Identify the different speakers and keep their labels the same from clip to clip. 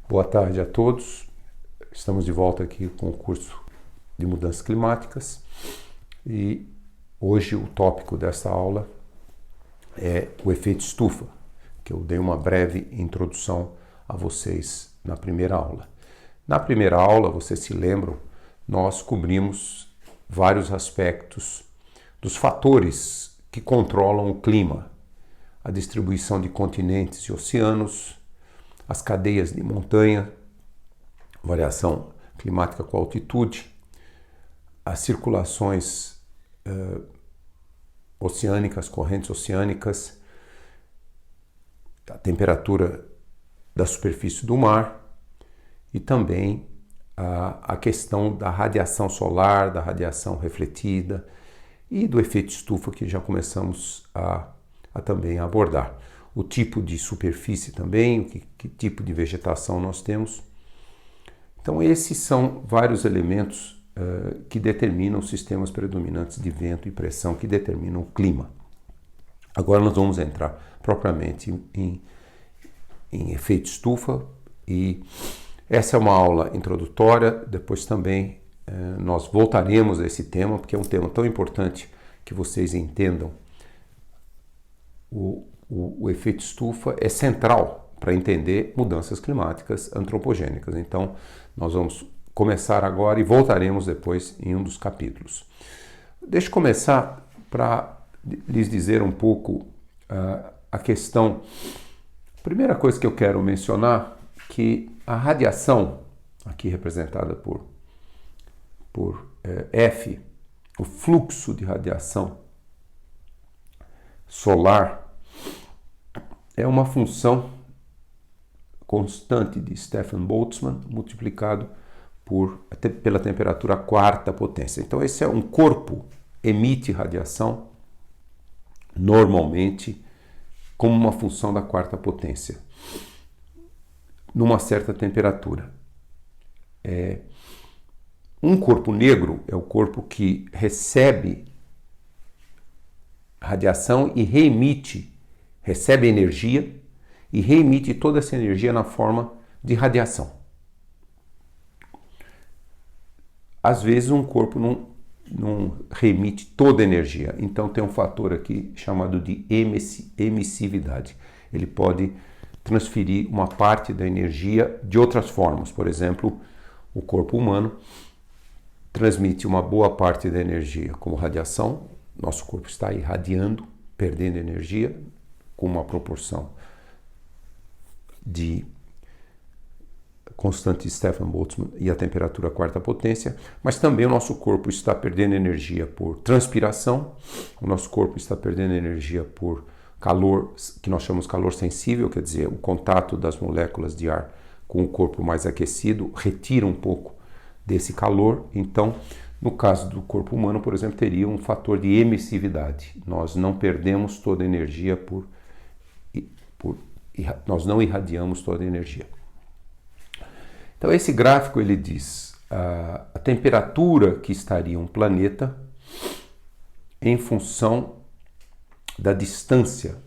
Speaker 1: Boa tarde a todos. Estamos de volta aqui com o curso de mudanças climáticas e hoje o tópico desta aula é o efeito estufa, que eu dei uma breve introdução a vocês na primeira aula. Na primeira aula, vocês se lembram, nós cobrimos vários aspectos dos fatores que controlam o clima, a distribuição de continentes e oceanos, as cadeias de montanha, variação climática com altitude, as circulações oceânicas, correntes oceânicas, a temperatura da superfície do mar e também a questão da radiação solar, da radiação refletida e do efeito estufa que já começamos a também abordar. O tipo de superfície também, que tipo de vegetação nós temos. Então esses são vários elementos que determinam os sistemas predominantes de vento e pressão, que determinam o clima. Agora nós vamos entrar propriamente em efeito estufa e essa é uma aula introdutória, depois também nós voltaremos a esse tema, porque é um tema tão importante que vocês entendam. O efeito estufa é central para entender mudanças climáticas antropogênicas. Então, nós vamos começar agora e voltaremos depois em um dos capítulos. Deixa eu começar para lhes dizer um pouco a questão. A primeira coisa que eu quero mencionar é que a radiação, aqui representada por F, o fluxo de radiação solar, é uma função constante de Stefan Boltzmann multiplicado pela temperatura quarta potência. Então esse é um corpo, emite radiação normalmente como uma função da quarta potência, numa certa temperatura. Um corpo negro é o corpo que recebe radiação e recebe energia e reemite toda essa energia na forma de radiação. Às vezes um corpo não reemite toda a energia, então tem um fator aqui chamado de emissividade. Ele pode transferir uma parte da energia de outras formas. Por exemplo, o corpo humano transmite uma boa parte da energia como radiação. Nosso corpo está irradiando, perdendo energia com uma proporção de constante de Stefan Boltzmann e a temperatura quarta potência, mas também o nosso corpo está perdendo energia por transpiração, o nosso corpo está perdendo energia por calor, que nós chamamos calor sensível, quer dizer, o contato das moléculas de ar com o corpo mais aquecido retira um pouco desse calor. Então, no caso do corpo humano, por exemplo, teria um fator de emissividade. Nós não perdemos toda a energia nós não irradiamos toda a energia. Então esse gráfico ele diz a temperatura que estaria um planeta em função da distância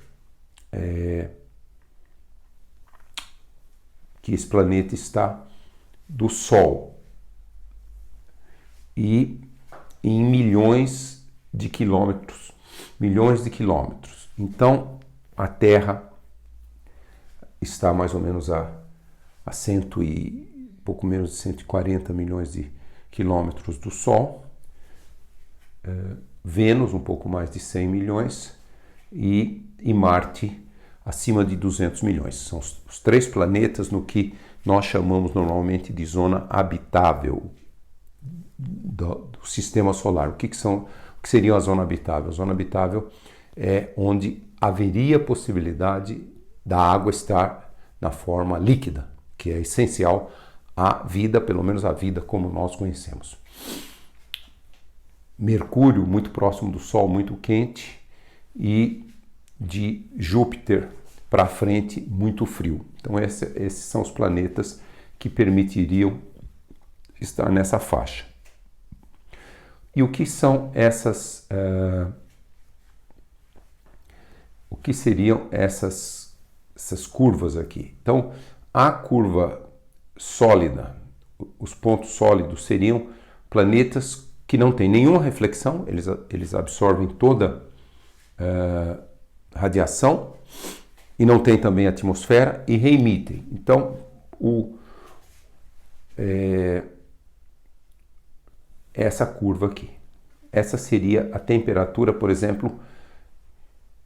Speaker 1: que esse planeta está do Sol e em milhões de quilômetros. Então a Terra está mais ou menos a pouco menos de 140 milhões de quilômetros do Sol, Vênus um pouco mais de 100 milhões e Marte acima de 200 milhões. São os três planetas no que nós chamamos normalmente de zona habitável do sistema solar. O que seria a zona habitável? A zona habitável é onde haveria possibilidade da água estar na forma líquida, que é essencial à vida, pelo menos à vida como nós conhecemos. Mercúrio, muito próximo do Sol, muito quente, e de Júpiter para frente, muito frio. Então esses são os planetas que permitiriam estar nessa faixa. E o que são o que seriam essas curvas aqui? Então, a curva sólida. Os pontos sólidos seriam planetas que não têm nenhuma reflexão, eles absorvem toda radiação e não tem também atmosfera e reemitem. Então, essa curva aqui. Essa seria a temperatura, por exemplo,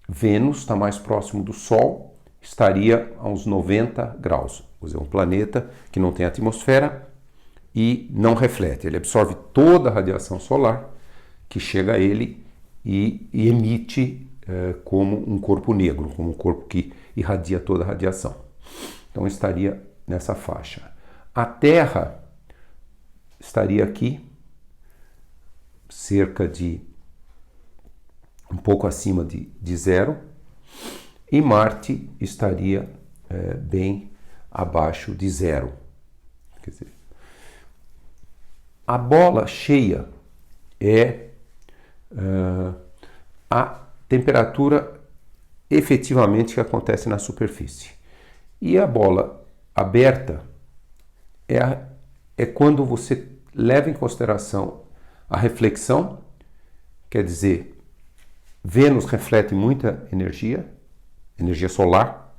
Speaker 1: Vênus está mais próximo do Sol, estaria a uns 90 graus. Ou seja, um planeta que não tem atmosfera e não reflete. Ele absorve toda a radiação solar que chega a ele e emite como um corpo negro, como um corpo que irradia toda a radiação. Então estaria nessa faixa. A Terra estaria aqui, cerca de um pouco acima de zero, e Marte estaria bem abaixo de zero. Quer dizer, a bola cheia é a temperatura efetivamente que acontece na superfície. E a bola aberta é quando você leva em consideração a reflexão, quer dizer, Vênus reflete muita energia solar,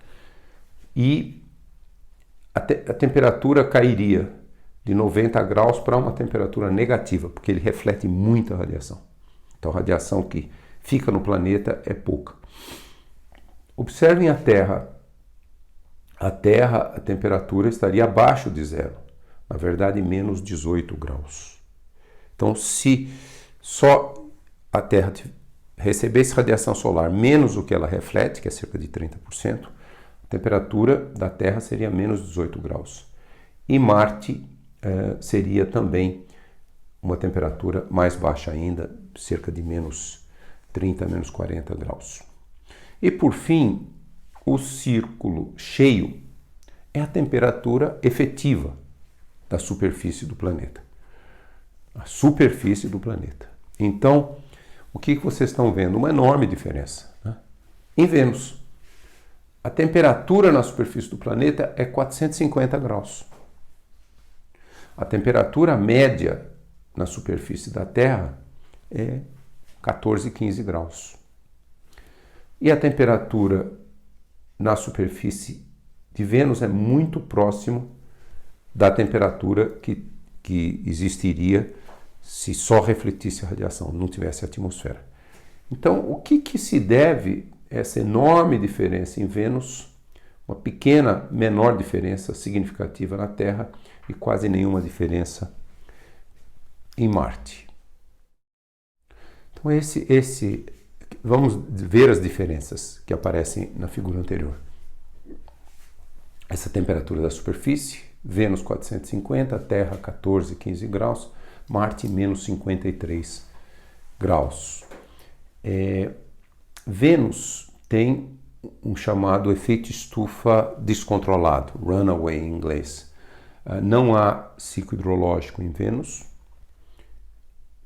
Speaker 1: e a temperatura cairia de 90 graus para uma temperatura negativa, porque ele reflete muita radiação. Então a radiação que fica no planeta é pouca. Observem a Terra. A Terra, a temperatura estaria abaixo de zero. Na verdade, menos 18 graus. Então, se só a Terra recebesse radiação solar menos o que ela reflete, que é cerca de 30%, a temperatura da Terra seria menos 18 graus. E Marte seria também uma temperatura mais baixa ainda, cerca de menos 30, menos 40 graus. E por fim, o círculo cheio é a temperatura efetiva da superfície do planeta. A superfície do planeta. Então, o que vocês estão vendo? Uma enorme diferença, né? Em Vênus, a temperatura na superfície do planeta é 450 graus. A temperatura média na superfície da Terra é 14, 15 graus. E a temperatura na superfície de Vênus é muito próximo da temperatura que existiria se só refletisse a radiação, não tivesse atmosfera. Então, o que se deve a essa enorme diferença em Vênus, uma pequena, menor diferença significativa na Terra e quase nenhuma diferença em Marte? Então, vamos ver as diferenças que aparecem na figura anterior. Essa temperatura da superfície, Vênus 450, Terra 14, 15 graus, Marte menos 53 graus. Vênus tem um chamado efeito estufa descontrolado, runaway em inglês. Não há ciclo hidrológico em Vênus.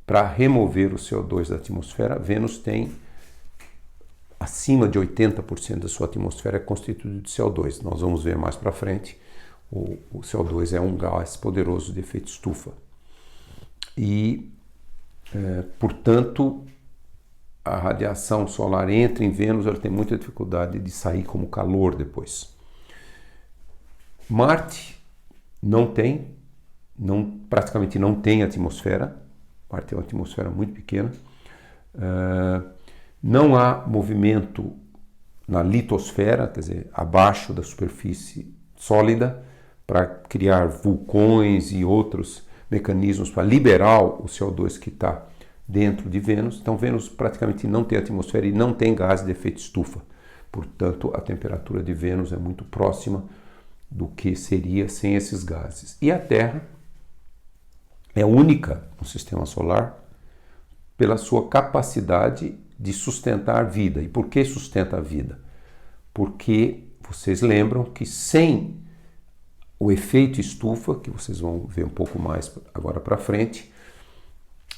Speaker 1: Para remover o CO2 da atmosfera, Vênus tem acima de 80% da sua atmosfera é constituído de CO2. Nós vamos ver mais para frente. O CO2 é um gás poderoso de efeito estufa. E, portanto, a radiação solar entra em Vênus, ela tem muita dificuldade de sair como calor depois. Marte praticamente não tem atmosfera. Marte tem uma atmosfera muito pequena. Não há movimento na litosfera, quer dizer, abaixo da superfície sólida, para criar vulcões e outros mecanismos para liberar o CO2 que está dentro de Vênus. Então, Vênus praticamente não tem atmosfera e não tem gás de efeito estufa. Portanto, a temperatura de Vênus é muito próxima do que seria sem esses gases. E a Terra é única no sistema solar pela sua capacidade de sustentar vida. E por que sustenta a vida? Porque vocês lembram que sem o efeito estufa, que vocês vão ver um pouco mais agora para frente,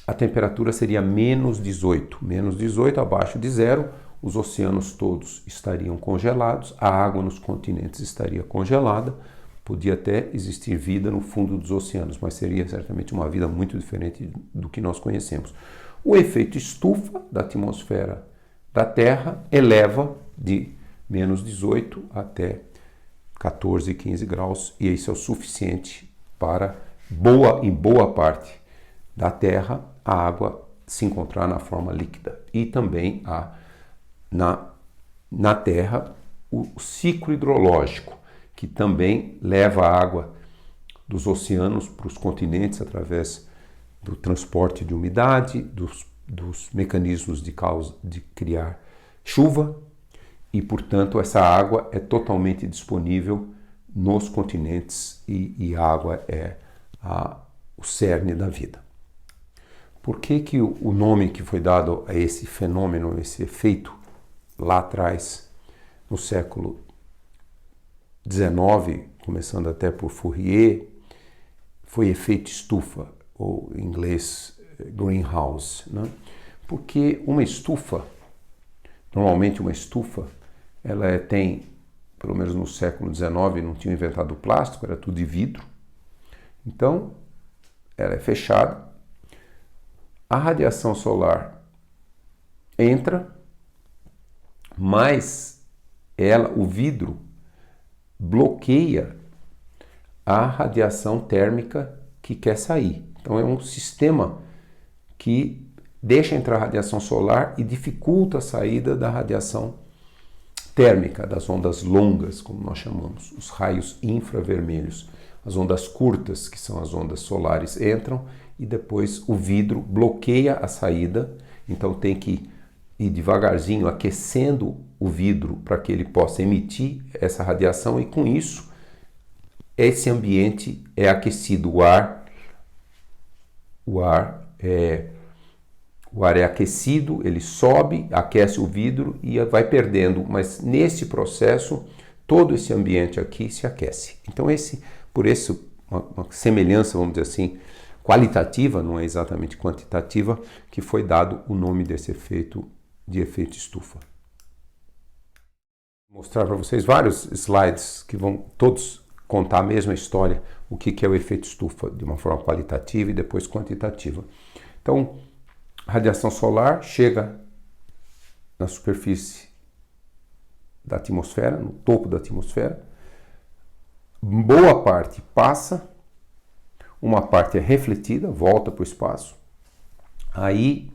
Speaker 1: a temperatura seria menos 18. Menos 18, abaixo de zero, os oceanos todos estariam congelados, a água nos continentes estaria congelada Podia até existir vida no fundo dos oceanos, mas seria certamente uma vida muito diferente do que nós conhecemos. O efeito estufa da atmosfera da Terra eleva de menos 18 até 14, 15 graus, e isso é o suficiente para, em boa parte da Terra, a água se encontrar na forma líquida. E também há na Terra o ciclo hidrológico, que também leva a água dos oceanos para os continentes através do transporte de umidade, dos mecanismos de criar chuva, e, portanto, essa água é totalmente disponível nos continentes e a água é o cerne da vida. Por que o nome que foi dado a esse fenômeno, esse efeito, lá atrás, no século XIX, começando até por Fourier, foi efeito estufa, ou em inglês greenhouse, né? Porque normalmente uma estufa, ela tem, pelo menos no século XIX, não tinham inventado o plástico, era tudo de vidro. Então, ela é fechada, a radiação solar entra, mas o vidro bloqueia a radiação térmica que quer sair. Então é um sistema que deixa entrar a radiação solar e dificulta a saída da radiação térmica, das ondas longas, como nós chamamos, os raios infravermelhos. As ondas curtas, que são as ondas solares, entram e depois o vidro bloqueia a saída, então tem que ir devagarzinho aquecendo o vidro para que ele possa emitir essa radiação, e com isso esse ambiente é aquecido, o ar é aquecido, ele sobe, aquece o vidro e vai perdendo, mas nesse processo todo esse ambiente aqui se aquece. Então por isso uma semelhança, vamos dizer assim, qualitativa, não é exatamente quantitativa, que foi dado o nome desse efeito de efeito estufa. Vou mostrar para vocês vários slides que vão todos contar a mesma história, o que é o efeito estufa, de uma forma qualitativa e depois quantitativa. Então, a radiação solar chega na superfície da atmosfera, no topo da atmosfera, boa parte passa, uma parte é refletida, volta para o espaço, aí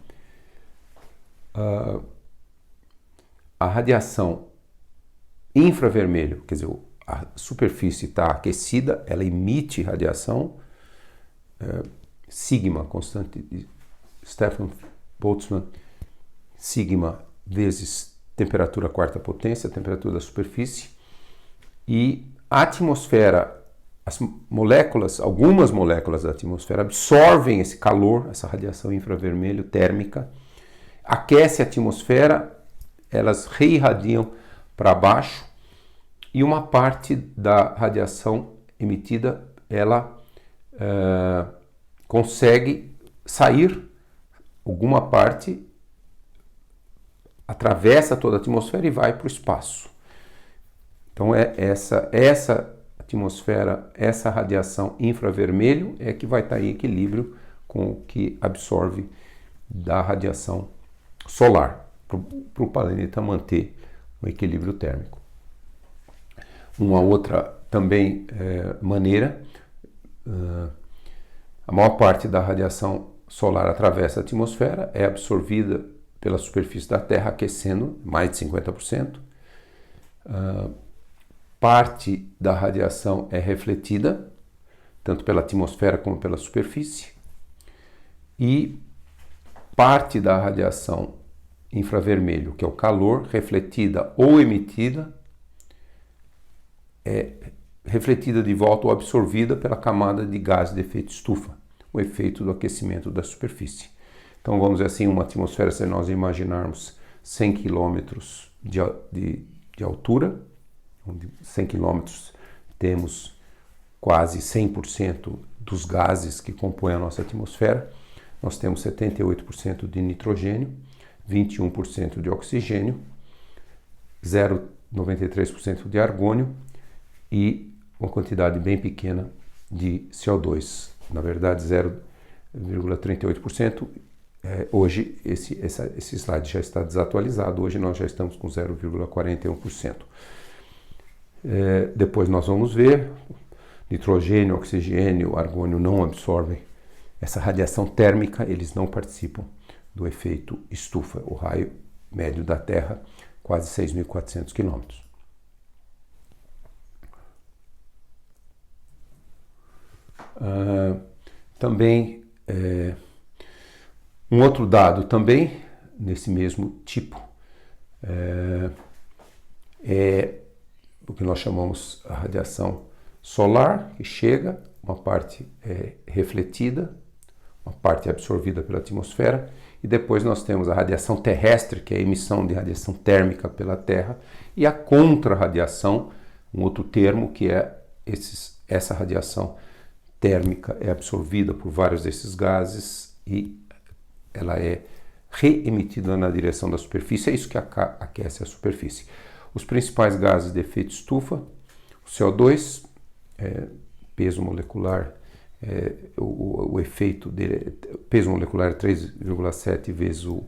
Speaker 1: a radiação infravermelho, quer dizer, a superfície está aquecida, ela emite radiação, sigma, constante de Stefan Boltzmann, sigma vezes temperatura quarta potência, temperatura da superfície, e a atmosfera, algumas moléculas da atmosfera absorvem esse calor, essa radiação infravermelho térmica, aquece a atmosfera, elas reirradiam para baixo, e uma parte da radiação emitida, ela consegue sair, alguma parte atravessa toda a atmosfera e vai para o espaço. Então essa atmosfera, essa radiação infravermelho é que vai estar em equilíbrio com o que absorve da radiação solar, para o planeta manter um equilíbrio térmico. Uma outra também maneira, a maior parte da radiação solar atravessa a atmosfera, é absorvida pela superfície da Terra, aquecendo mais de 50%. Parte da radiação é refletida, tanto pela atmosfera como pela superfície. E parte da radiação infravermelho, que é o calor, refletida ou emitida, é refletida de volta ou absorvida pela camada de gás de efeito estufa, o efeito do aquecimento da superfície. Então, vamos dizer assim, uma atmosfera, se nós imaginarmos 100 km de altura, onde 100 km temos quase 100% dos gases que compõem a nossa atmosfera, nós temos 78% de nitrogênio, 21% de oxigênio, 0,93% de argônio e uma quantidade bem pequena de CO2, na verdade 0,38%. Hoje esse slide já está desatualizado, hoje nós já estamos com 0,41%. Depois nós vamos ver, nitrogênio, oxigênio, argônio não absorvem essa radiação térmica, eles não participam do efeito estufa, o raio médio da Terra, quase 6.400 quilômetros. Também, um outro dado também, nesse mesmo tipo, é o que nós chamamos a radiação solar, que chega, uma parte é refletida, uma parte é absorvida pela atmosfera, e depois nós temos a radiação terrestre, que é a emissão de radiação térmica pela Terra, e a contra-radiação, um outro termo, que é essa radiação térmica é absorvida por vários desses gases e ela é reemitida na direção da superfície, é isso que aquece a superfície. Os principais gases de efeito estufa, o CO2, peso molecular, o efeito dele, peso molecular é 3,7 vezes o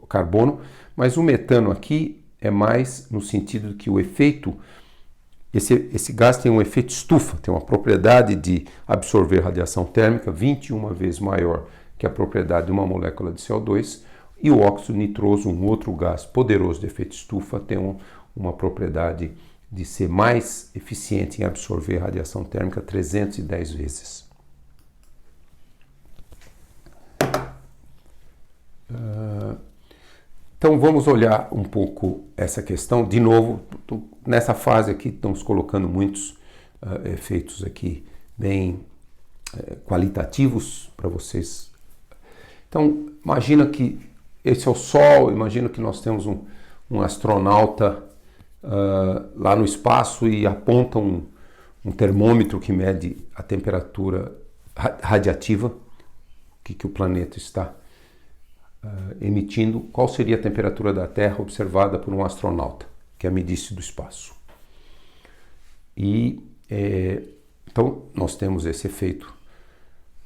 Speaker 1: carbono, mas o metano aqui é mais no sentido de que o efeito, esse gás tem um efeito estufa, tem uma propriedade de absorver radiação térmica 21 vezes maior que a propriedade de uma molécula de CO2, e o óxido nitroso, um outro gás poderoso de efeito estufa, tem uma propriedade de ser mais eficiente em absorver radiação térmica 310 vezes. Então vamos olhar um pouco essa questão. De novo, nessa fase aqui estamos colocando muitos efeitos aqui bem qualitativos para vocês. Então imagina que esse é o Sol, imagina que nós temos um astronauta lá no espaço e aponta um termômetro que mede a temperatura radiativa que o planeta está emitindo. Qual seria a temperatura da Terra observada por um astronauta, que é a medícia do espaço. E então nós temos esse efeito,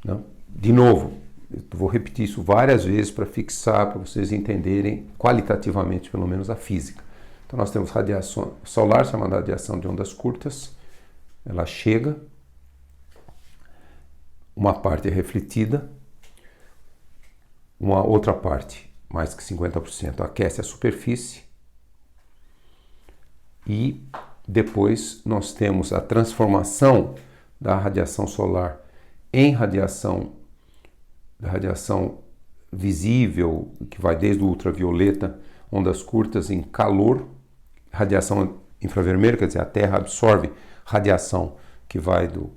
Speaker 1: né? De novo, eu vou repetir isso várias vezes para fixar, para vocês entenderem qualitativamente pelo menos a física. Então nós temos radiação solar, chamada radiação de ondas curtas, ela chega, uma parte é refletida, uma outra parte, mais que 50%, aquece a superfície, e depois nós temos a transformação da radiação solar em radiação visível, que vai desde o ultravioleta, ondas curtas, em calor, radiação infravermelha, quer dizer, a Terra absorve radiação que vai do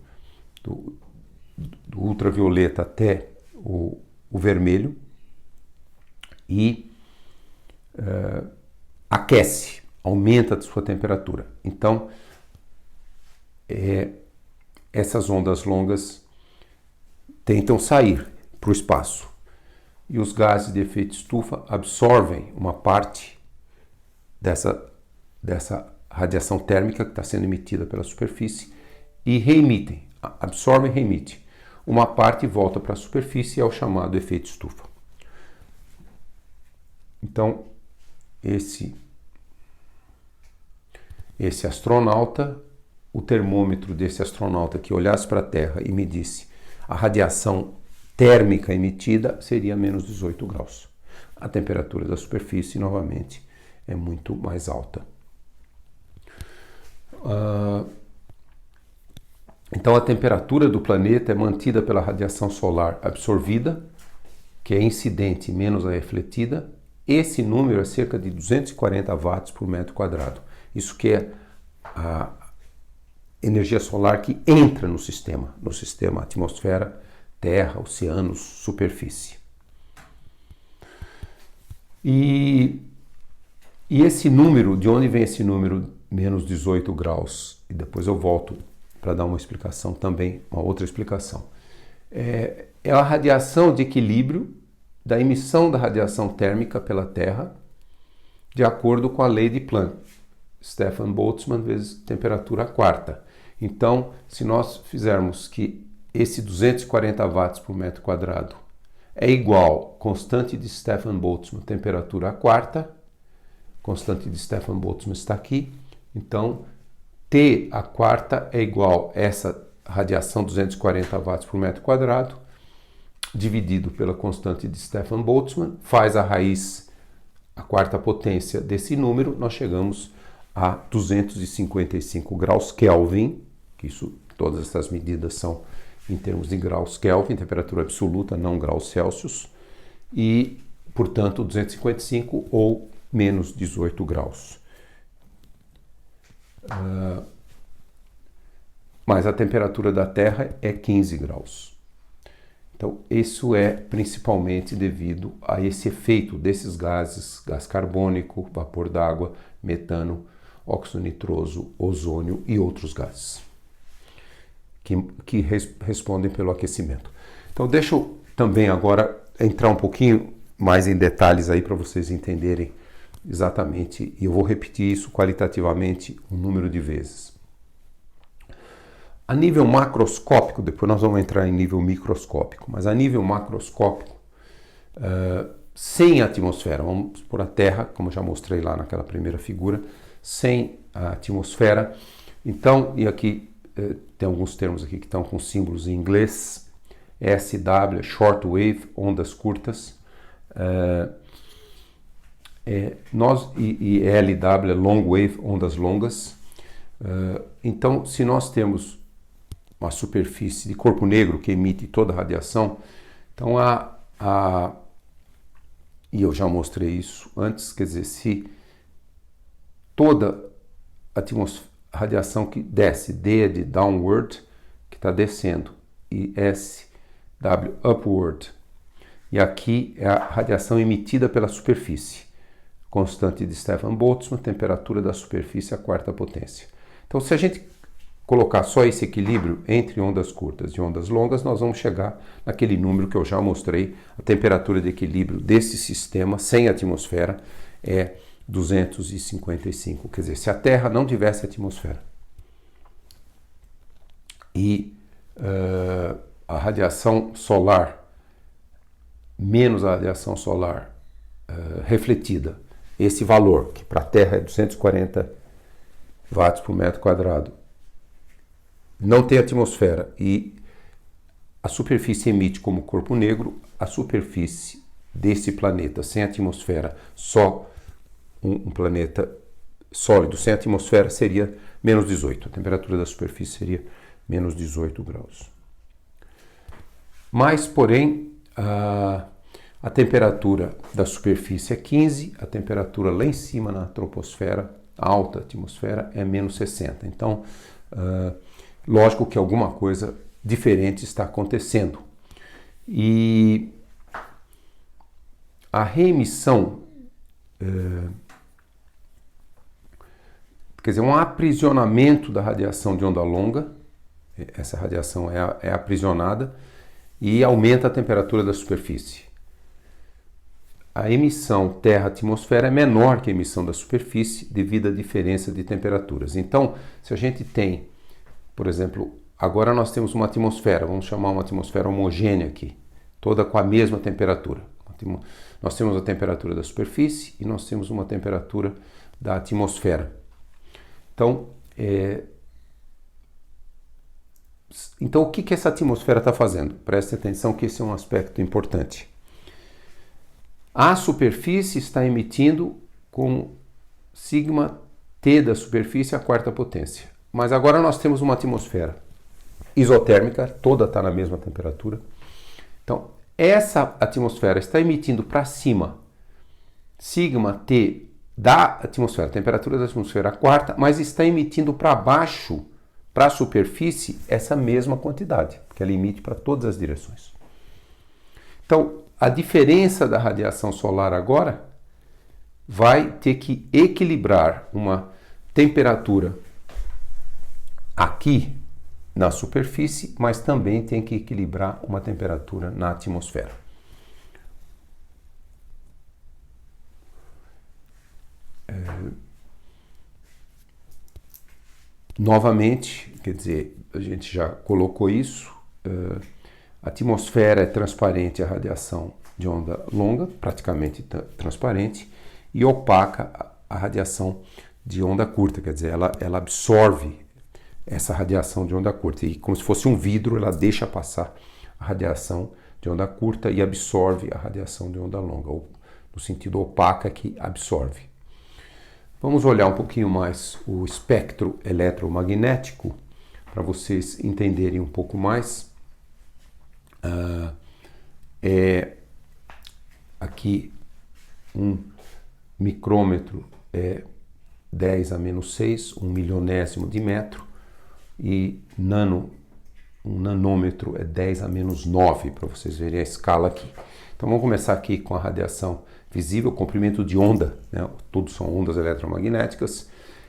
Speaker 1: ultravioleta até o vermelho, e aquece, aumenta a sua temperatura. Então, essas ondas longas tentam sair para o espaço, e os gases de efeito estufa absorvem uma parte dessa radiação térmica que está sendo emitida pela superfície e reemitem, absorvem e reemitem. Uma parte volta para a superfície, é o chamado efeito estufa. Então, esse astronauta, o termômetro desse astronauta que olhasse para a Terra e medisse a radiação térmica emitida, seria menos 18 graus. A temperatura da superfície, novamente, é muito mais alta. Então, a temperatura do planeta é mantida pela radiação solar absorvida, que é incidente menos a refletida. Esse número é cerca de 240 watts por metro quadrado. Isso que é a energia solar que entra no sistema atmosfera, terra, oceanos, superfície. E esse número, de onde vem esse número menos 18 graus? E depois eu volto para dar uma explicação também, uma outra explicação. É a radiação de equilíbrio da emissão da radiação térmica pela Terra, de acordo com a lei de Planck. Stefan Boltzmann vezes temperatura quarta. Então, se nós fizermos que esse 240 watts por metro quadrado é igual constante de Stefan Boltzmann, temperatura a quarta, constante de Stefan Boltzmann está aqui, então T a quarta é igual a essa radiação 240 watts por metro quadrado, dividido pela constante de Stefan Boltzmann, faz a raiz, a quarta potência desse número, nós chegamos a 255 graus Kelvin, que isso, todas essas medidas são em termos de graus Kelvin, temperatura absoluta, não graus Celsius, e, portanto, 255 ou menos 18 graus. Mas a temperatura da Terra é 15 graus. Então, isso é principalmente devido a esse efeito desses gases, gás carbônico, vapor d'água, metano, óxido nitroso, ozônio e outros gases, que respondem pelo aquecimento. Então, deixa eu também agora entrar um pouquinho mais em detalhes aí para vocês entenderem exatamente, e eu vou repetir isso qualitativamente um número de vezes. A nível macroscópico, depois nós vamos entrar em nível microscópico, mas a nível macroscópico, sem atmosfera, vamos por a Terra, como eu já mostrei lá naquela primeira figura, sem a atmosfera. Então, e aqui tem alguns termos aqui que estão com símbolos em inglês, SW, short wave, ondas curtas, e LW, long wave, ondas longas. Então, se nós temos uma superfície de corpo negro que emite toda a radiação, então e eu já mostrei isso antes, quer dizer, se toda a radiação que desce, D é de downward, que está descendo, e SW, upward, e aqui é a radiação emitida pela superfície, constante de Stefan Boltzmann, temperatura da superfície a quarta potência. Então, se a gente colocar só esse equilíbrio entre ondas curtas e ondas longas, nós vamos chegar naquele número que eu já mostrei. A temperatura de equilíbrio desse sistema sem atmosfera é 255. Quer dizer, se a Terra não tivesse atmosfera e a radiação solar menos a radiação solar refletida, esse valor, que para a Terra é 240 watts por metro quadrado, não tem atmosfera e a superfície emite como corpo negro, a superfície desse planeta sem atmosfera, só um planeta sólido sem atmosfera, seria menos 18. A temperatura da superfície seria menos 18 graus. Mas, porém, a temperatura da superfície é 15, a temperatura lá em cima na troposfera, a alta atmosfera, é menos 60. Então, lógico que alguma coisa diferente está acontecendo. E a reemissão, quer dizer, um aprisionamento da radiação de onda longa, essa radiação é aprisionada e aumenta a temperatura da superfície. A emissão Terra-atmosfera é menor que a emissão da superfície devido à diferença de temperaturas. Então, se a gente tem, por exemplo, agora nós temos uma atmosfera, vamos chamar uma atmosfera homogênea aqui, toda com a mesma temperatura. Nós temos a temperatura da superfície e nós temos uma temperatura da atmosfera. Então, o que essa atmosfera está fazendo? Preste atenção que esse é um aspecto importante. A superfície está emitindo com sigma T da superfície a quarta potência. Mas agora nós temos uma atmosfera isotérmica, toda está na mesma temperatura. Então, essa atmosfera está emitindo para cima sigma T da atmosfera, temperatura da atmosfera a quarta, mas está emitindo para baixo, para a superfície, essa mesma quantidade, porque ela emite para todas as direções. Então, a diferença da radiação solar agora vai ter que equilibrar uma temperatura aqui na superfície, mas também tem que equilibrar uma temperatura na atmosfera. Novamente, quer dizer, a gente já colocou isso. A atmosfera é transparente à radiação de onda longa, praticamente transparente, e opaca a radiação de onda curta, quer dizer, ela absorve essa radiação de onda curta, e como se fosse um vidro, ela deixa passar a radiação de onda curta e absorve a radiação de onda longa, ou no sentido opaca que absorve. Vamos olhar um pouquinho mais o espectro eletromagnético, para vocês entenderem um pouco mais. Aqui um micrômetro é 10 a menos 6, 1/1000º de metro, e um nanômetro é 10 a menos 9, para vocês verem a escala aqui. Então vamos começar aqui com a radiação visível, comprimento de onda, né? Tudo são ondas eletromagnéticas,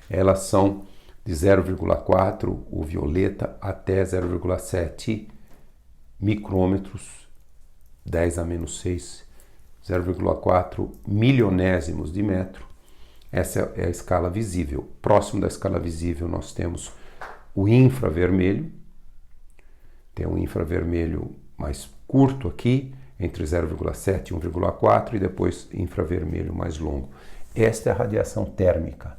Speaker 1: elas são de 0,4, o violeta, até 0,7 micrômetros, 10 a menos 6, 0,4 milionésimos de metro. Essa é a escala visível. Próximo da escala visível nós temos o infravermelho. Tem um infravermelho mais curto aqui, entre 0,7 e 1,4, e depois infravermelho mais longo. Esta é a radiação térmica.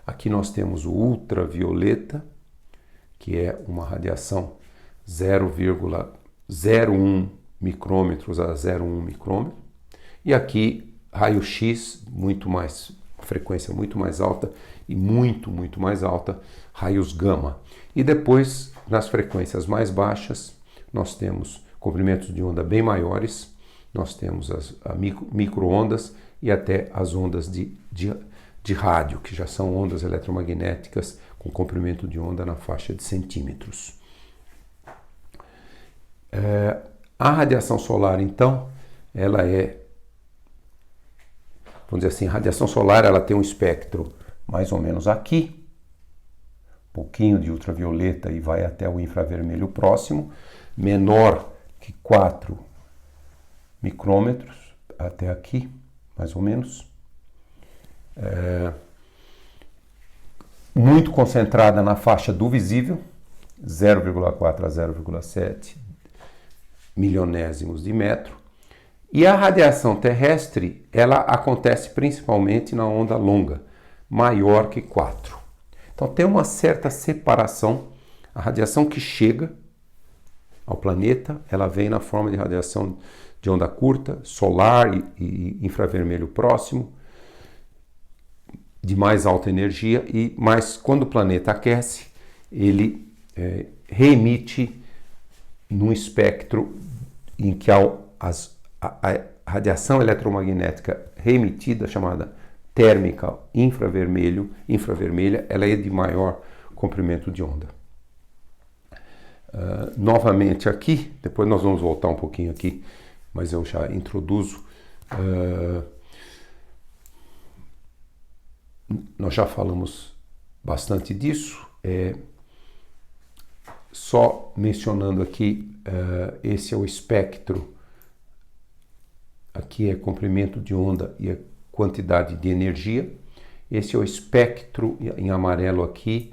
Speaker 1: Aqui nós temos o ultravioleta, que é uma radiação 0,01 micrômetros a 0,1 micrômetro. E aqui raio-x, frequência muito mais alta e muito mais alta, raios gama. E depois, nas frequências mais baixas, nós temos comprimentos de onda bem maiores, nós temos as micro-ondas e até as ondas de rádio, que já são ondas eletromagnéticas com comprimento de onda na faixa de centímetros. A radiação solar, então, ela vamos dizer assim, a radiação solar ela tem um espectro mais ou menos aqui, um pouquinho de ultravioleta e vai até o infravermelho próximo, menor que 4 micrômetros, até aqui, mais ou menos. Muito concentrada na faixa do visível, 0,4 a 0,7 milionésimos de metro. E a radiação terrestre, ela acontece principalmente na onda longa, maior que 4. Então tem uma certa separação. A radiação que chega ao planeta, ela vem na forma de radiação de onda curta, solar e infravermelho próximo, de mais alta energia, mas quando o planeta aquece, ele reemite num espectro em que a radiação eletromagnética reemitida, chamada térmica infravermelha, ela é de maior comprimento de onda. Novamente aqui, depois nós vamos voltar um pouquinho aqui, mas eu já introduzo. Nós já falamos bastante disso, só mencionando aqui, esse é o espectro, aqui é comprimento de onda e a quantidade de energia. Esse é o espectro em amarelo aqui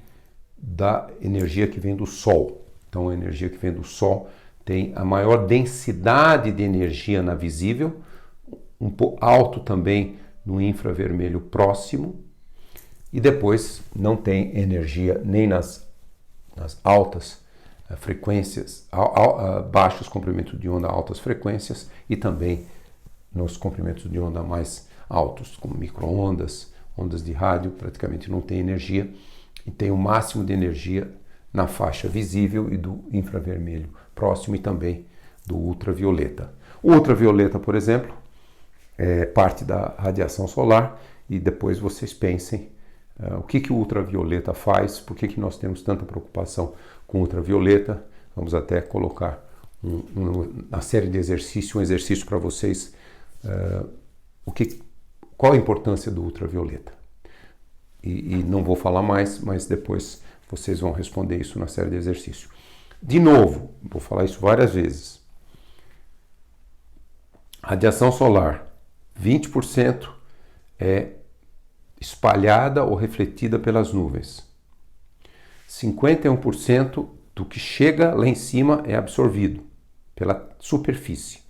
Speaker 1: da energia que vem do Sol. Então a energia que vem do Sol tem a maior densidade de energia na visível, um pouco alto também no infravermelho próximo, e depois não tem energia nem nas altas frequências, baixos comprimentos de onda, altas frequências, e também nos comprimentos de onda mais altos, como micro-ondas, ondas de rádio, praticamente não tem energia, e tem o máximo de energia na faixa visível e do infravermelho próximo, e também do ultravioleta. O ultravioleta, por exemplo, é parte da radiação solar, e depois vocês pensem o que o ultravioleta faz, por que nós temos tanta preocupação com ultravioleta. Vamos até colocar na série de exercícios, um exercício para vocês, qual a importância do ultravioleta. E não vou falar mais, mas depois vocês vão responder isso na série de exercícios. De novo, vou falar isso várias vezes. Radiação solar, 20% é espalhada ou refletida pelas nuvens. 51% do que chega lá em cima é absorvido pela superfície.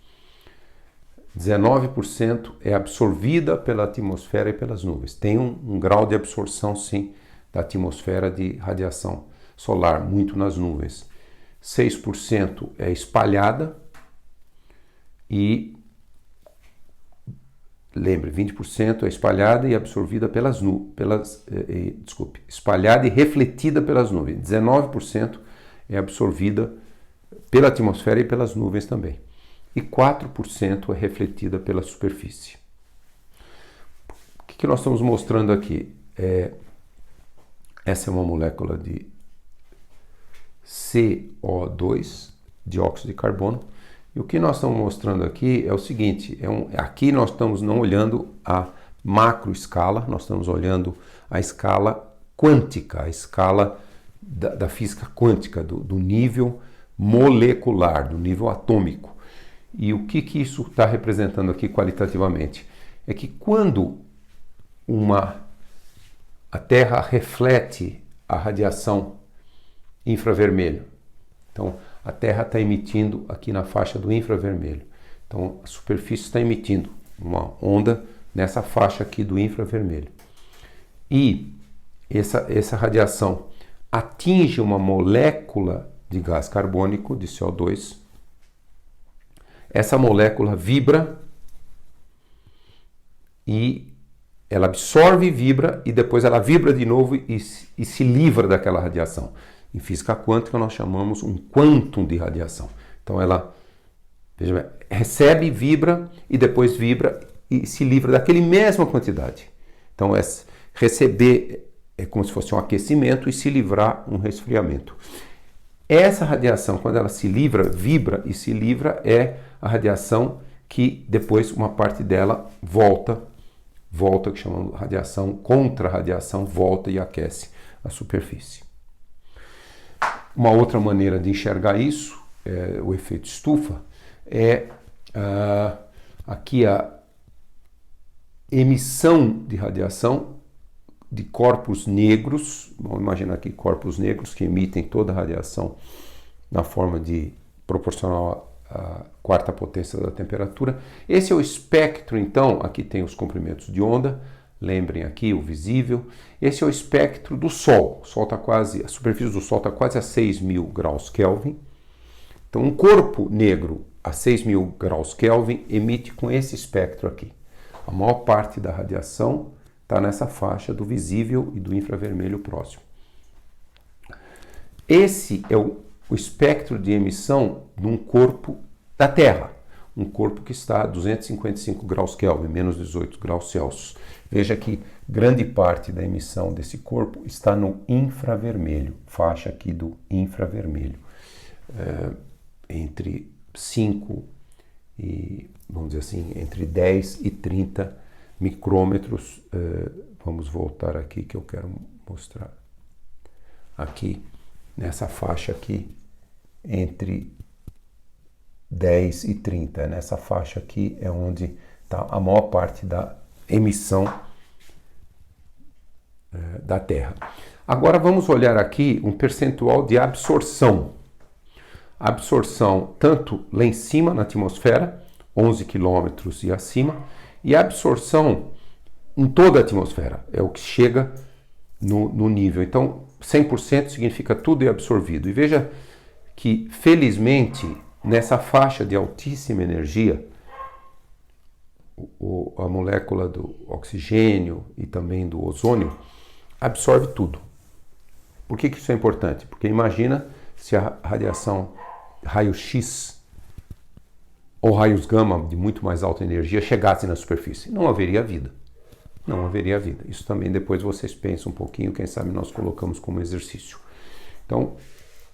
Speaker 1: 19% é absorvida pela atmosfera e pelas nuvens. Tem um grau de absorção, sim, da atmosfera de radiação solar, muito nas nuvens. 6% é espalhada e, lembre, 20% é espalhada e absorvida espalhada e refletida pelas nuvens. 19% é absorvida pela atmosfera e pelas nuvens também. E 4% é refletida pela superfície. O que nós estamos mostrando aqui? Essa é uma molécula de CO2, dióxido de carbono. E o que nós estamos mostrando aqui é o seguinte, aqui nós estamos não olhando a macro escala, nós estamos olhando a escala quântica, a escala da física quântica, do nível molecular, do nível atômico. E o que isso está representando aqui qualitativamente? É que quando a Terra reflete a radiação infravermelho, então a Terra está emitindo aqui na faixa do infravermelho. Então a superfície está emitindo uma onda nessa faixa aqui do infravermelho. E essa radiação atinge uma molécula de gás carbônico, de CO2. Essa molécula vibra e ela absorve e vibra e depois ela vibra de novo e se livra daquela radiação. Em física quântica nós chamamos um quantum de radiação. Então ela, veja bem, recebe, vibra e depois vibra e se livra daquela mesma quantidade. Então receber é como se fosse um aquecimento e se livrar um resfriamento. Essa radiação, quando ela se livra, vibra e se livra, é a radiação que depois uma parte dela volta, que chamamos radiação, contra-radiação, volta e aquece a superfície. Uma outra maneira de enxergar isso, o efeito estufa, é aqui a emissão de radiação de corpos negros, vamos imaginar aqui corpos negros que emitem toda a radiação na forma de proporcional à quarta potência da temperatura. Esse é o espectro, então, aqui tem os comprimentos de onda, lembrem aqui o visível. Esse é o espectro do Sol. A superfície do Sol está quase a 6.000 graus Kelvin. Então, um corpo negro a 6.000 graus Kelvin emite com esse espectro aqui. A maior parte da radiação está nessa faixa do visível e do infravermelho próximo. Esse é o espectro de emissão de um corpo da Terra, um corpo que está a 255 graus Kelvin, menos 18 graus Celsius. Veja que grande parte da emissão desse corpo está no infravermelho, faixa aqui do infravermelho, entre 5 e, vamos dizer assim, entre 10 e 30 micrômetros. Vamos voltar aqui que eu quero mostrar. Aqui, nessa faixa aqui, entre 10 e 30. Nessa faixa aqui é onde está a maior parte da emissão da Terra. Agora vamos olhar aqui um percentual de absorção. Absorção tanto lá em cima na atmosfera, 11 quilômetros e acima, e absorção em toda a atmosfera, é o que chega no nível. Então, 100% significa tudo é absorvido. E veja que, felizmente, nessa faixa de altíssima energia, a molécula do oxigênio e também do ozônio absorve tudo. Por que isso é importante? Porque imagina se a radiação raio-x ou raios gama de muito mais alta energia chegasse na superfície. Não haveria vida. Não haveria vida. Isso também depois vocês pensam um pouquinho, quem sabe nós colocamos como exercício. Então,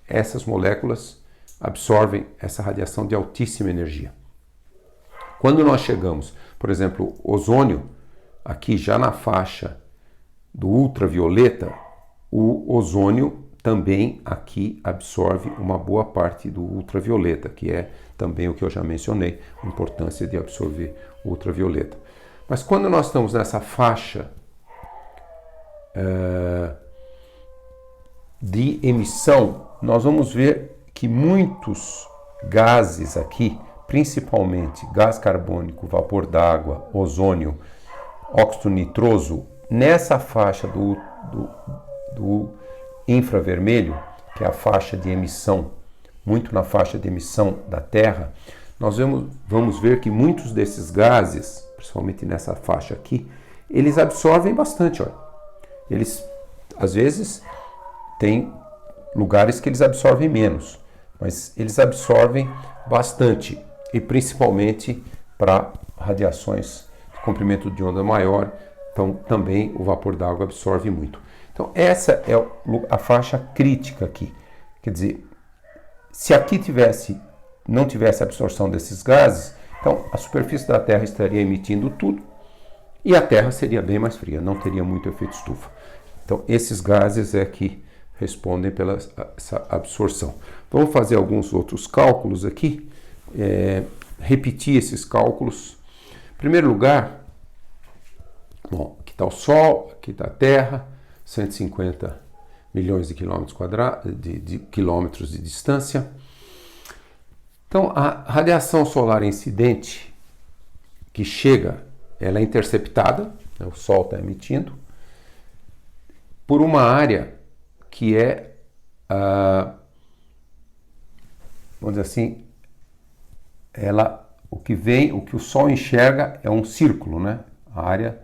Speaker 1: essas moléculas absorvem essa radiação de altíssima energia. Quando nós chegamos, por exemplo, ozônio, aqui já na faixa do ultravioleta, o ozônio também aqui absorve uma boa parte do ultravioleta, que é também o que eu já mencionei, a importância de absorver o ultravioleta. Mas quando nós estamos nessa faixa de emissão, nós vamos ver que muitos gases aqui, principalmente gás carbônico, vapor d'água, ozônio, óxido nitroso, nessa faixa do infravermelho, que é a faixa de emissão, muito na faixa de emissão da Terra, nós vamos ver que muitos desses gases, principalmente nessa faixa aqui, eles absorvem bastante. Olha. Eles, às vezes, tem lugares que eles absorvem menos, mas eles absorvem bastante, e principalmente para radiações de comprimento de onda maior, então também o vapor d'água absorve muito. Então essa é a faixa crítica aqui, quer dizer, se aqui não tivesse absorção desses gases, então a superfície da Terra estaria emitindo tudo e a Terra seria bem mais fria, não teria muito efeito estufa. Então esses gases é que respondem pela essa absorção. Vamos fazer alguns outros cálculos aqui, repetir esses cálculos. Em primeiro lugar, bom, aqui está o Sol, aqui está a Terra, 150 milhões de quilômetros quadrados, de quilômetros de distância. Então, a radiação solar incidente que chega, ela é interceptada, né, o Sol está emitindo, por uma área que é, vamos dizer assim, o que o Sol enxerga é um círculo, né? A área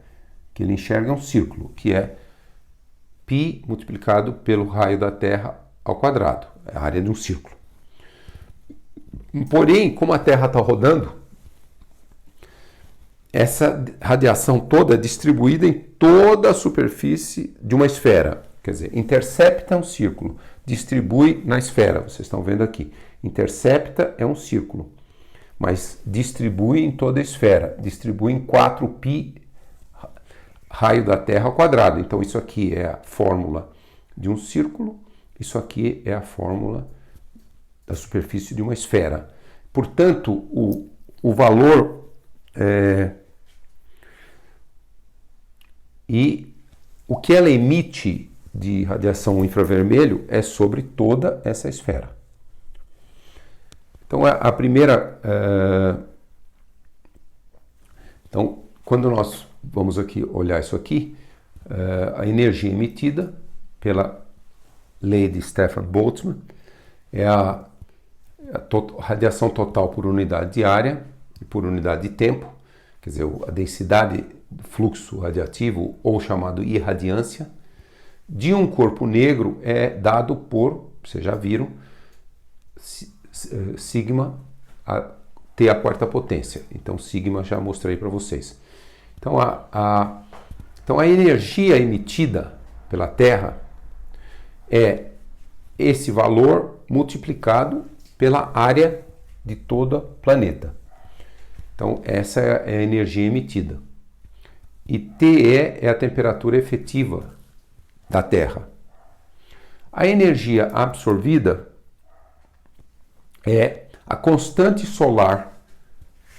Speaker 1: que ele enxerga é um círculo, que é π multiplicado pelo raio da Terra ao quadrado, é a área de um círculo. Porém, como a Terra está rodando, essa radiação toda é distribuída em toda a superfície de uma esfera. Quer dizer, intercepta um círculo, distribui na esfera, vocês estão vendo aqui. Intercepta é um círculo, mas distribui em toda a esfera, distribui em 4π raio da Terra ao quadrado. Então isso aqui é a fórmula de um círculo, isso aqui é a fórmula da superfície de uma esfera. Portanto, o valor e o que ela emite de radiação infravermelho é sobre toda essa esfera. Então, a primeira... Então, quando nós vamos aqui olhar isso aqui, a energia emitida pela lei de Stefan-Boltzmann é a radiação total por unidade de área e por unidade de tempo, quer dizer, a densidade do fluxo radiativo, ou chamado irradiância, de um corpo negro é dado por, vocês já viram, sigma T a quarta potência. Então, sigma já mostrei para vocês. Então, a energia emitida pela Terra é esse valor multiplicado pela área de todo o planeta. Então, essa é a energia emitida. E TE é a temperatura efetiva da Terra. A energia absorvida é a constante solar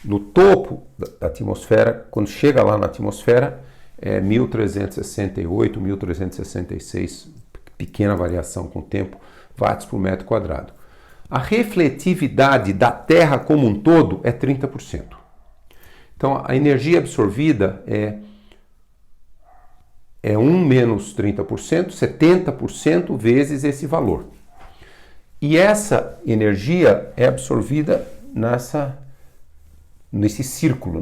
Speaker 1: no topo da atmosfera. Quando chega lá na atmosfera, é 1368, 1366, pequena variação com o tempo, watts por metro quadrado. A refletividade da Terra como um todo é 30%. Então, a energia absorvida é 1 menos 30%, 70% vezes esse valor. E essa energia é absorvida nesse círculo,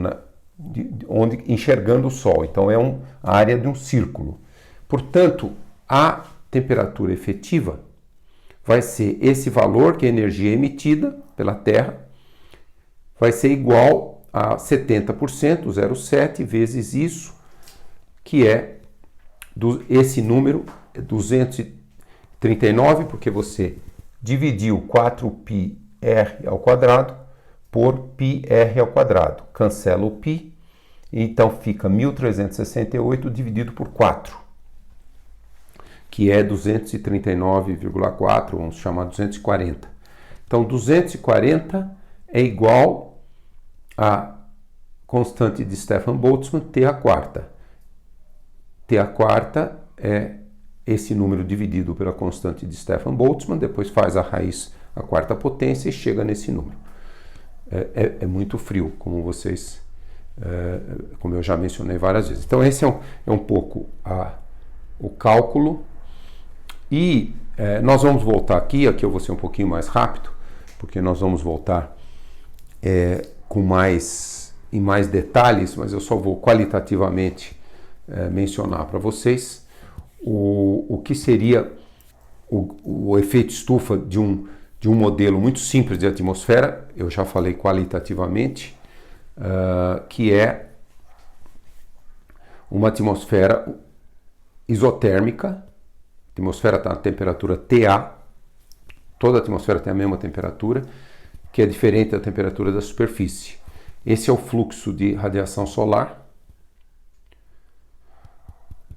Speaker 1: onde enxergando o Sol. Então, é a área de um círculo. Portanto, a temperatura efetiva vai ser esse valor, que é a energia emitida pela Terra, vai ser igual a 70%, 0,7 vezes isso, que é esse número, 239, porque você dividiu 4πr ao quadrado por πr ao quadrado. Cancela o π, então fica 1368 dividido por 4, que é 239,4, vamos chamar 240. Então, 240 é igual a constante de Stefan-Boltzmann, T a quarta. T a quarta é esse número dividido pela constante de Stefan Boltzmann, depois faz a raiz à quarta potência e chega nesse número. É muito frio, como eu já mencionei várias vezes. Então esse é um pouco o cálculo. E nós vamos voltar aqui eu vou ser um pouquinho mais rápido, porque nós vamos voltar em mais detalhes, mas eu só vou qualitativamente mencionar para vocês o que seria o efeito estufa de um modelo muito simples de atmosfera. Eu já falei qualitativamente, que é uma atmosfera isotérmica. A atmosfera está na temperatura TA, toda a atmosfera tem a mesma temperatura, que é diferente da temperatura da superfície. Esse é o fluxo de radiação solar,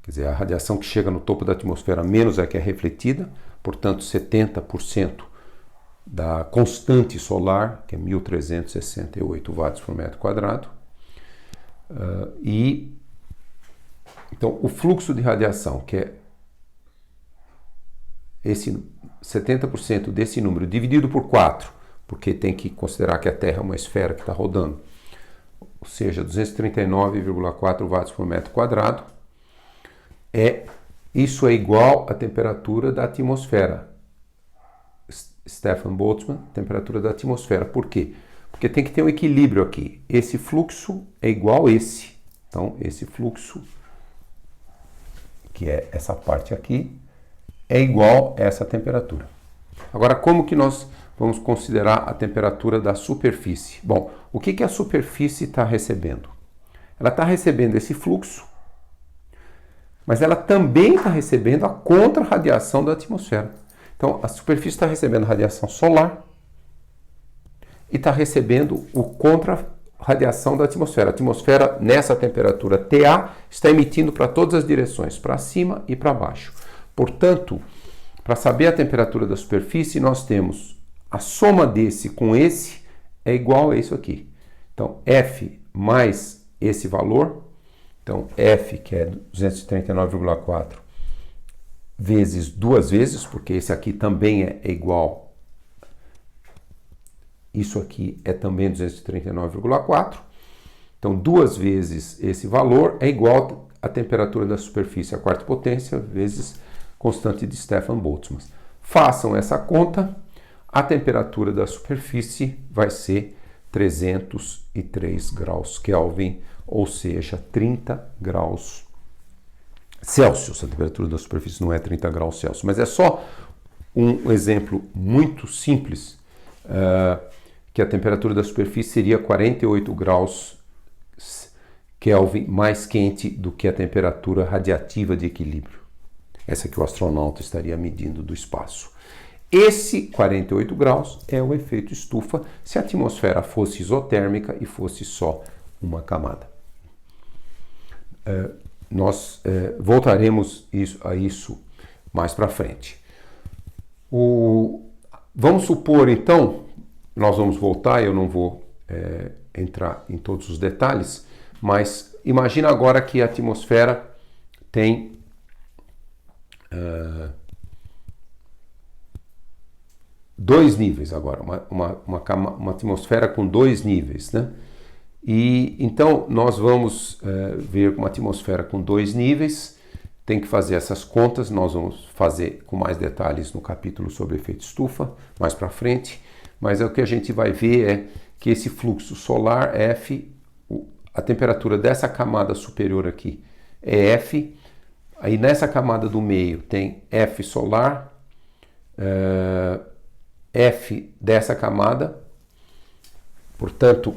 Speaker 1: quer dizer, a radiação que chega no topo da atmosfera menos é que é refletida, portanto 70% da constante solar, que é 1.368 watts por metro quadrado. Então, o fluxo de radiação, que é esse 70% desse número dividido por 4, porque tem que considerar que a Terra é uma esfera que está rodando, ou seja, 239,4 watts por metro quadrado, isso é igual à temperatura da atmosfera. Stefan Boltzmann, temperatura da atmosfera. Por quê? Porque tem que ter um equilíbrio aqui. Esse fluxo é igual a esse. Então, esse fluxo, que é essa parte aqui, é igual a essa temperatura. Agora, como que nós vamos considerar a temperatura da superfície? Bom, o que a superfície está recebendo? Ela está recebendo esse fluxo, mas ela também está recebendo a contra-radiação da atmosfera. Então, a superfície está recebendo radiação solar e está recebendo o contra-radiação da atmosfera. A atmosfera, nessa temperatura TA, está emitindo para todas as direções, para cima e para baixo. Portanto, para saber a temperatura da superfície, nós temos a soma desse com esse é igual a isso aqui. Então, F mais esse valor, então F, que é 239,4, vezes duas vezes, porque esse aqui também é igual, isso aqui é também 239,4, então duas vezes esse valor é igual à temperatura da superfície, a quarta potência, vezes constante de Stefan Boltzmann. Façam essa conta, a temperatura da superfície vai ser 303 graus Kelvin, ou seja, 30 graus Celsius. A temperatura da superfície não é 30 graus Celsius, mas é só um exemplo muito simples, que a temperatura da superfície seria 48 graus Kelvin mais quente do que a temperatura radiativa de equilíbrio. Essa que o astronauta estaria medindo do espaço. Esse 48 graus é o efeito estufa se a atmosfera fosse isotérmica e fosse só uma camada. Nós voltaremos a isso mais para frente. Vamos supor, então, nós vamos voltar, eu não vou entrar em todos os detalhes, mas imagina agora que a atmosfera tem dois níveis agora, uma atmosfera com dois níveis, né? E então nós vamos ver uma atmosfera com dois níveis, tem que fazer essas contas, nós vamos fazer com mais detalhes no capítulo sobre efeito estufa, mais para frente, mas o que a gente vai ver é que esse fluxo solar F, a temperatura dessa camada superior aqui é F, aí nessa camada do meio tem F solar, F dessa camada, portanto,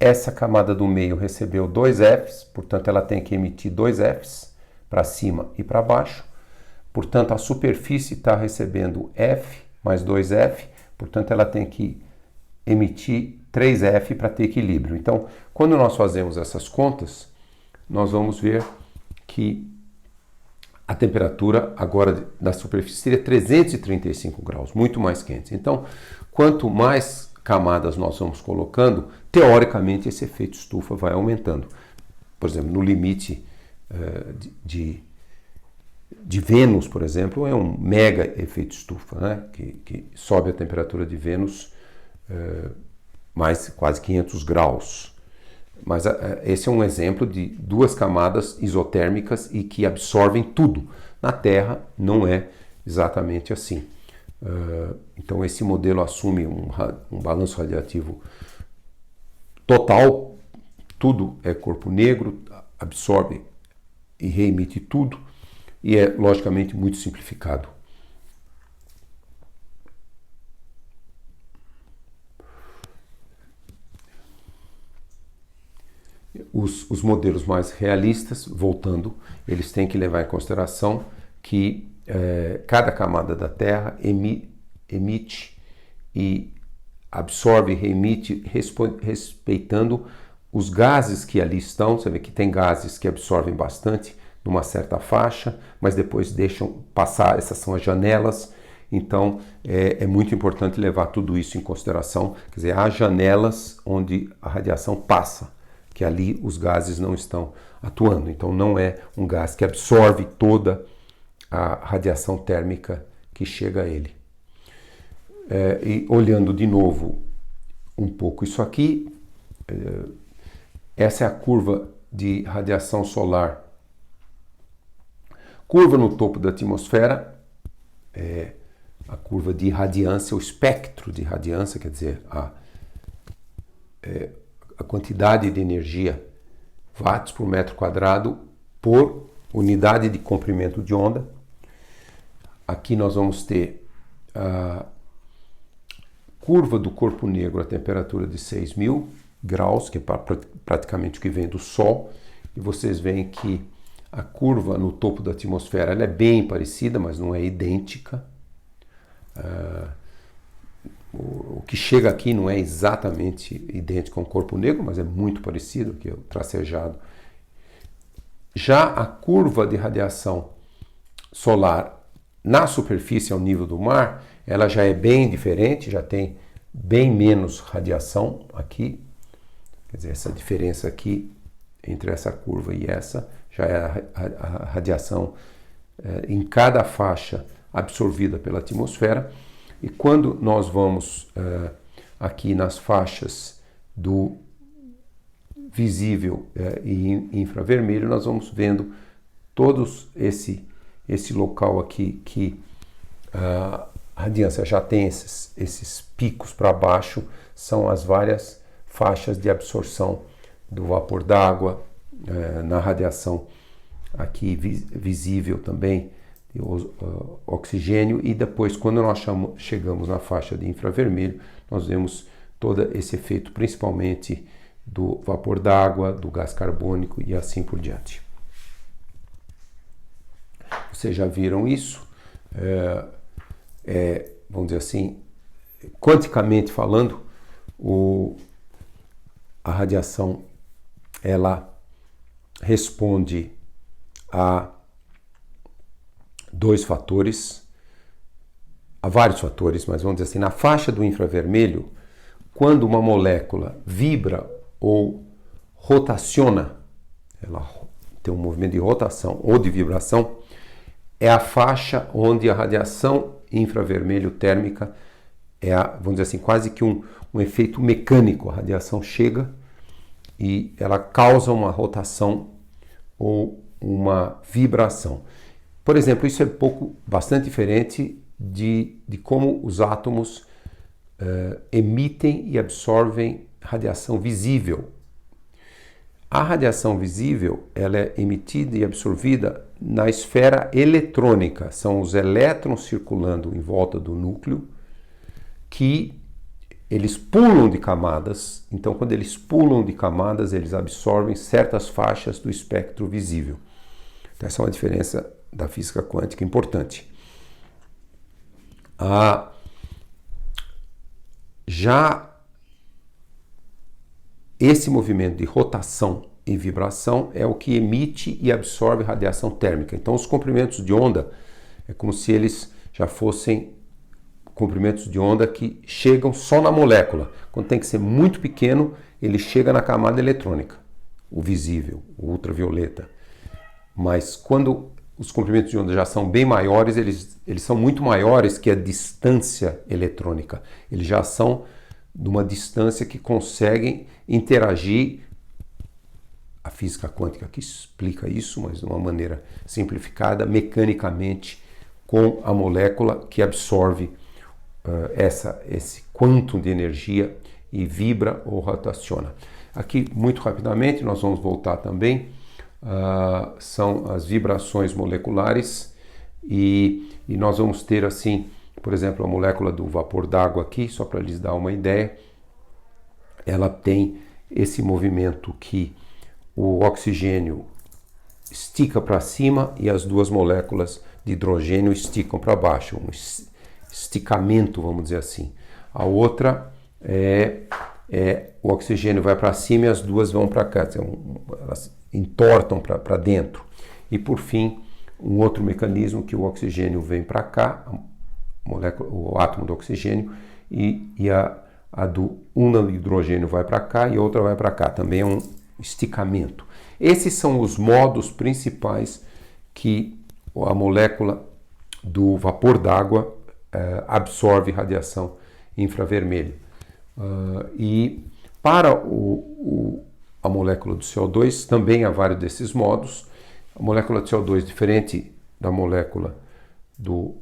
Speaker 1: essa camada do meio recebeu dois Fs, portanto, ela tem que emitir dois Fs para cima e para baixo, portanto, a superfície está recebendo F mais 2F, portanto, ela tem que emitir 3F para ter equilíbrio. Então, quando nós fazemos essas contas, nós vamos ver que a temperatura agora da superfície seria 335 graus, muito mais quente. Então, quanto mais camadas nós vamos colocando, teoricamente esse efeito estufa vai aumentando. Por exemplo, no limite de Vênus, por exemplo, é um mega efeito estufa, né? Que sobe a temperatura de Vênus mais quase 500 graus. Mas esse é um exemplo de duas camadas isotérmicas e que absorvem tudo. Na Terra não é exatamente assim. Então esse modelo assume um balanço radiativo total, tudo é corpo negro, absorve e reemite tudo, e é logicamente muito simplificado. Os modelos mais realistas, voltando, eles têm que levar em consideração que cada camada da Terra emite e absorve e reemite respeitando os gases que ali estão. Você vê que tem gases que absorvem bastante numa certa faixa, mas depois deixam passar, essas são as janelas. Então é muito importante levar tudo isso em consideração. Quer dizer, há janelas onde a radiação passa, que ali os gases não estão atuando. Então não é um gás que absorve toda a radiação térmica que chega a ele. E olhando de novo um pouco isso aqui, essa é a curva de radiação solar. Curva no topo da atmosfera, a curva de radiância, o espectro de radiância, quer dizer, a quantidade de energia, watts por metro quadrado, por unidade de comprimento de onda. Aqui nós vamos ter a curva do corpo negro a temperatura de 6.000 graus, que é praticamente o que vem do Sol, e vocês veem que a curva no topo da atmosfera ela é bem parecida, mas não é idêntica. O que chega aqui não é exatamente idêntico ao corpo negro, mas é muito parecido, que é o tracejado. Já a curva de radiação solar na superfície ao nível do mar, ela já é bem diferente, já tem bem menos radiação aqui. Quer dizer, essa diferença aqui entre essa curva e essa já é a radiação em cada faixa absorvida pela atmosfera. E quando nós vamos aqui nas faixas do visível e infravermelho, nós vamos vendo todos esse local aqui que a radiância já tem esses picos para baixo, são as várias faixas de absorção do vapor d'água, na radiação aqui visível também, oxigênio, e depois quando nós chegamos na faixa de infravermelho, nós vemos todo esse efeito, principalmente do vapor d'água, do gás carbônico e assim por diante. Vocês já viram isso? Vamos dizer assim, quanticamente falando, a radiação ela responde a dois fatores, a vários fatores, mas vamos dizer assim, na faixa do infravermelho, quando uma molécula vibra ou rotaciona, ela tem um movimento de rotação ou de vibração, é a faixa onde a radiação infravermelho térmica vamos dizer assim, quase que um efeito mecânico. A radiação chega e ela causa uma rotação ou uma vibração. Por exemplo, isso é bastante diferente de como os átomos emitem e absorvem radiação visível. A radiação visível ela é emitida e absorvida na esfera eletrônica. São os elétrons circulando em volta do núcleo que eles pulam de camadas. Então, quando eles pulam de camadas, eles absorvem certas faixas do espectro visível. Então, essa é uma diferença da física quântica importante. Já esse movimento de rotação e vibração é o que emite e absorve radiação térmica. Então, os comprimentos de onda é como se eles já fossem comprimentos de onda que chegam só na molécula. Quando tem que ser muito pequeno, ele chega na camada eletrônica, o visível, o ultravioleta. Mas quando os comprimentos de onda já são bem maiores, eles são muito maiores que a distância eletrônica. Eles já são de uma distância que conseguem interagir. A física quântica que explica isso, mas de uma maneira simplificada, mecanicamente, com a molécula que absorve esse quantum de energia e vibra ou rotaciona. Aqui, muito rapidamente, nós vamos voltar também, são as vibrações moleculares e nós vamos ter assim, por exemplo, a molécula do vapor d'água aqui, só para lhes dar uma ideia, ela tem esse movimento que o oxigênio estica para cima e as duas moléculas de hidrogênio esticam para baixo, um esticamento, vamos dizer assim. A outra o oxigênio vai para cima e as duas vão para cá, elas entortam para dentro. E por fim, um outro mecanismo que o oxigênio vem para cá, o átomo do oxigênio, e a do hidrogênio vai para cá e a outra vai para cá, também é um esticamento. Esses são os modos principais que a molécula do vapor d'água absorve radiação infravermelha. E para a molécula do CO2 também há vários desses modos. A molécula de CO2, diferente da molécula do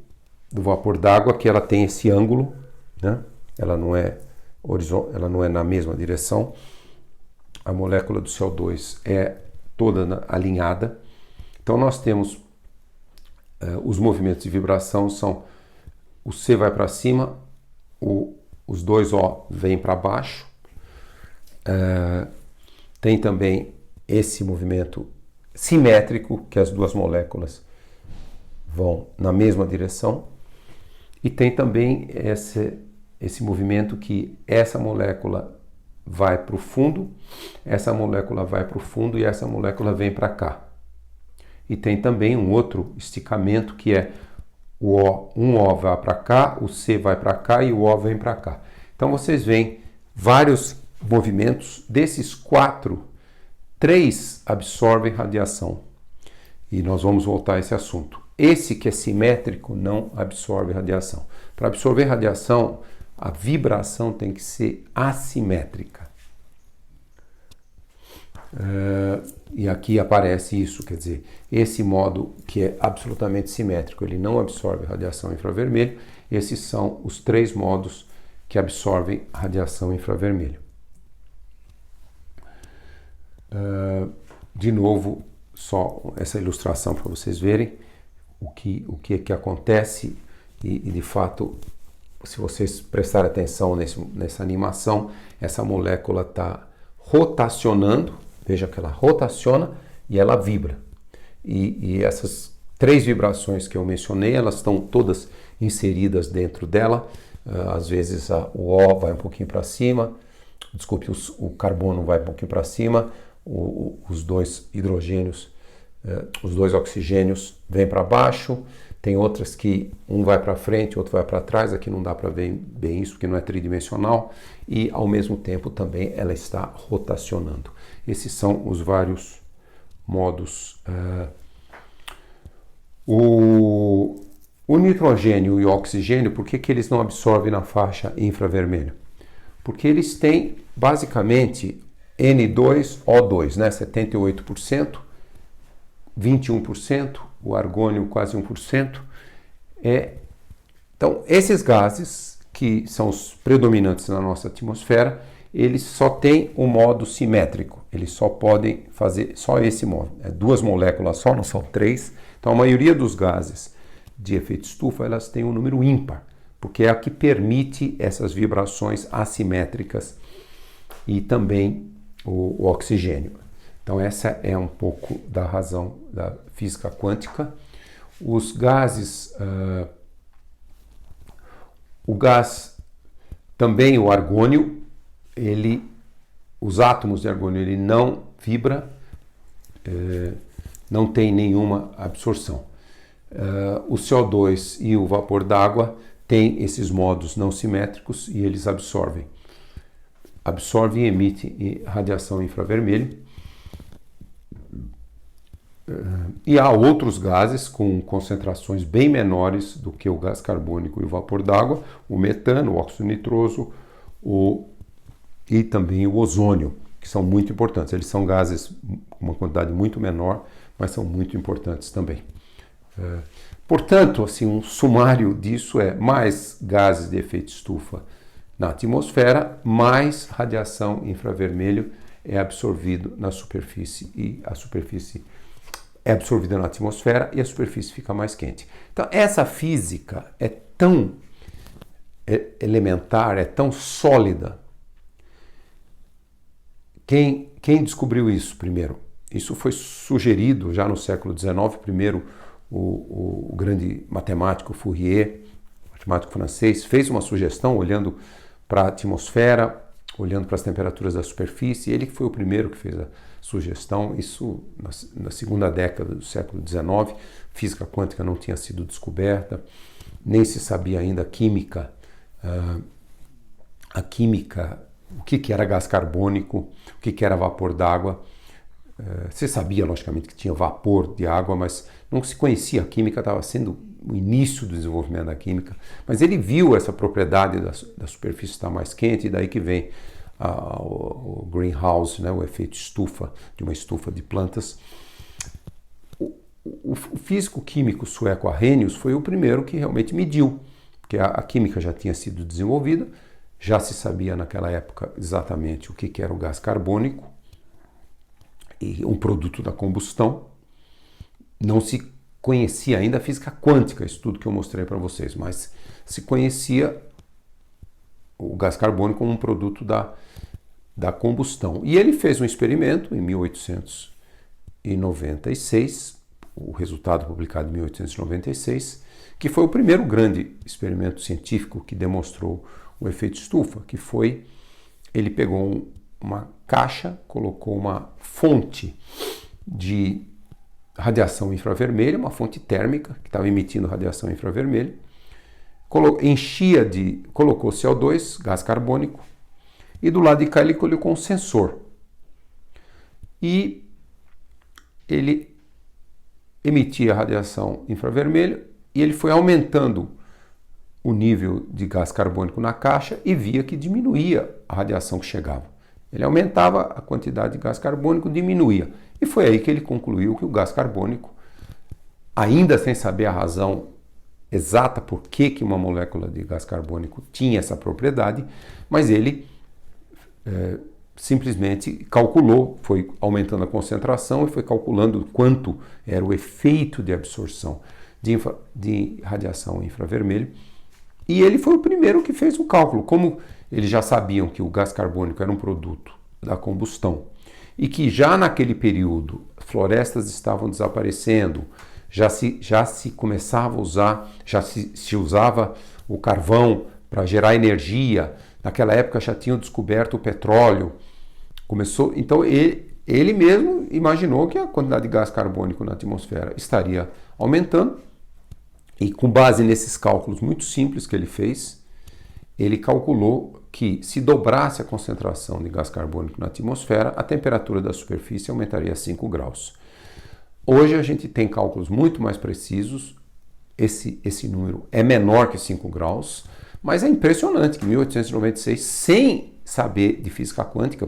Speaker 1: vapor d'água, que ela tem esse ângulo, né? Ela não é na mesma direção. A molécula do CO2 é toda alinhada. Então nós temos os movimentos de vibração, são o C vai para cima, os dois O vêm para baixo. Tem também esse movimento simétrico, que as duas moléculas vão na mesma direção. E tem também esse movimento que essa molécula vai para o fundo, essa molécula vai para o fundo e essa molécula vem para cá. E tem também um outro esticamento que é um O vai para cá, o C vai para cá e o O vem para cá. Então vocês veem vários movimentos, desses 4, 3 absorvem radiação. E nós vamos voltar a esse assunto. Esse que é simétrico não absorve radiação. Para absorver radiação, a vibração tem que ser assimétrica. E aqui aparece isso, quer dizer, esse modo que é absolutamente simétrico, ele não absorve radiação infravermelha. Esses são os 3 modos que absorvem radiação infravermelha. De novo, só essa ilustração para vocês verem o que acontece e de fato, se vocês prestarem atenção nessa animação, essa molécula está rotacionando, veja que ela rotaciona e ela vibra. E essas 3 vibrações que eu mencionei, elas estão todas inseridas dentro dela. Às vezes o O vai um pouquinho para cima, desculpe, o carbono vai um pouquinho para cima, os 2 hidrogênios, os 2 oxigênios vêm para baixo. Tem outras que um vai para frente, outro vai para trás. Aqui não dá para ver bem isso, porque não é tridimensional. E, ao mesmo tempo, também ela está rotacionando. Esses são os vários modos. O nitrogênio e o oxigênio, por que eles não absorvem na faixa infravermelha? Porque eles têm, basicamente, N2O2, né? 78%, 21%, o argônio quase 1%. Então, esses gases, que são os predominantes na nossa atmosfera, eles só têm o modo simétrico, eles só podem fazer só esse modo. 2 moléculas só, não são 3. Então, a maioria dos gases de efeito estufa, elas têm um número ímpar, porque é a que permite essas vibrações assimétricas e também o oxigênio. Então essa é um pouco da razão da física quântica. Os gases, o gás, também o argônio, os átomos de argônio, ele não vibra, não tem nenhuma absorção. O CO2 e o vapor d'água têm esses modos não simétricos e eles absorvem e emitem radiação infravermelha. E há outros gases com concentrações bem menores do que o gás carbônico e o vapor d'água, o metano, o óxido nitroso e também o ozônio, que são muito importantes. Eles são gases com uma quantidade muito menor, mas são muito importantes também. Portanto, assim, um sumário disso é mais gases de efeito estufa na atmosfera, mais radiação infravermelho é absorvido na superfície e a superfície é absorvida na atmosfera e a superfície fica mais quente. Então, essa física é tão elementar, é tão sólida. Quem descobriu isso primeiro? Isso foi sugerido já no século XIX, primeiro o grande matemático Fourier, matemático francês, fez uma sugestão olhando para a atmosfera, olhando para as temperaturas da superfície. Ele foi o primeiro que fez a sugestão, isso na segunda década do século XIX. Física quântica não tinha sido descoberta, nem se sabia ainda a química, o que era gás carbônico, o que era vapor d'água. Se sabia, logicamente, que tinha vapor de água, mas não se conhecia. A química estava sendo o início do desenvolvimento da química. Mas ele viu essa propriedade da superfície estar mais quente, e daí que vem o greenhouse, né, o efeito estufa, de uma estufa de plantas. O físico-químico sueco Arrhenius foi o primeiro que realmente mediu, porque a química já tinha sido desenvolvida, já se sabia naquela época exatamente o que era o gás carbônico, e um produto da combustão. Não se conhecia ainda a física quântica, isso tudo que eu mostrei para vocês, mas se conhecia o gás carbônico como um produto da combustão. E ele fez um experimento em 1896, o resultado publicado em 1896, que foi o primeiro grande experimento científico que demonstrou o efeito estufa, que foi, ele pegou uma caixa, colocou uma fonte de radiação infravermelha, uma fonte térmica que estava emitindo radiação infravermelha, colocou CO2, gás carbônico, e do lado de cá ele colocou um sensor. E ele emitia radiação infravermelha e ele foi aumentando o nível de gás carbônico na caixa e via que diminuía a radiação que chegava. Ele aumentava a quantidade de gás carbônico, diminuía. E foi aí que ele concluiu que o gás carbônico, ainda sem saber a razão exata por que uma molécula de gás carbônico tinha essa propriedade, mas ele simplesmente calculou, foi aumentando a concentração e foi calculando quanto era o efeito de absorção de radiação infravermelho. E ele foi o primeiro que fez o cálculo. Como eles já sabiam que o gás carbônico era um produto da combustão e que já naquele período florestas estavam desaparecendo, já se começava a usar, já se usava o carvão para gerar energia. Naquela época já tinham descoberto o petróleo. Então ele mesmo imaginou que a quantidade de gás carbônico na atmosfera estaria aumentando. E com base nesses cálculos muito simples que ele fez, ele calculou que se dobrasse a concentração de gás carbônico na atmosfera, a temperatura da superfície aumentaria 5 graus. Hoje a gente tem cálculos muito mais precisos, esse número é menor que 5 graus, mas é impressionante que em 1896, sem saber de física quântica,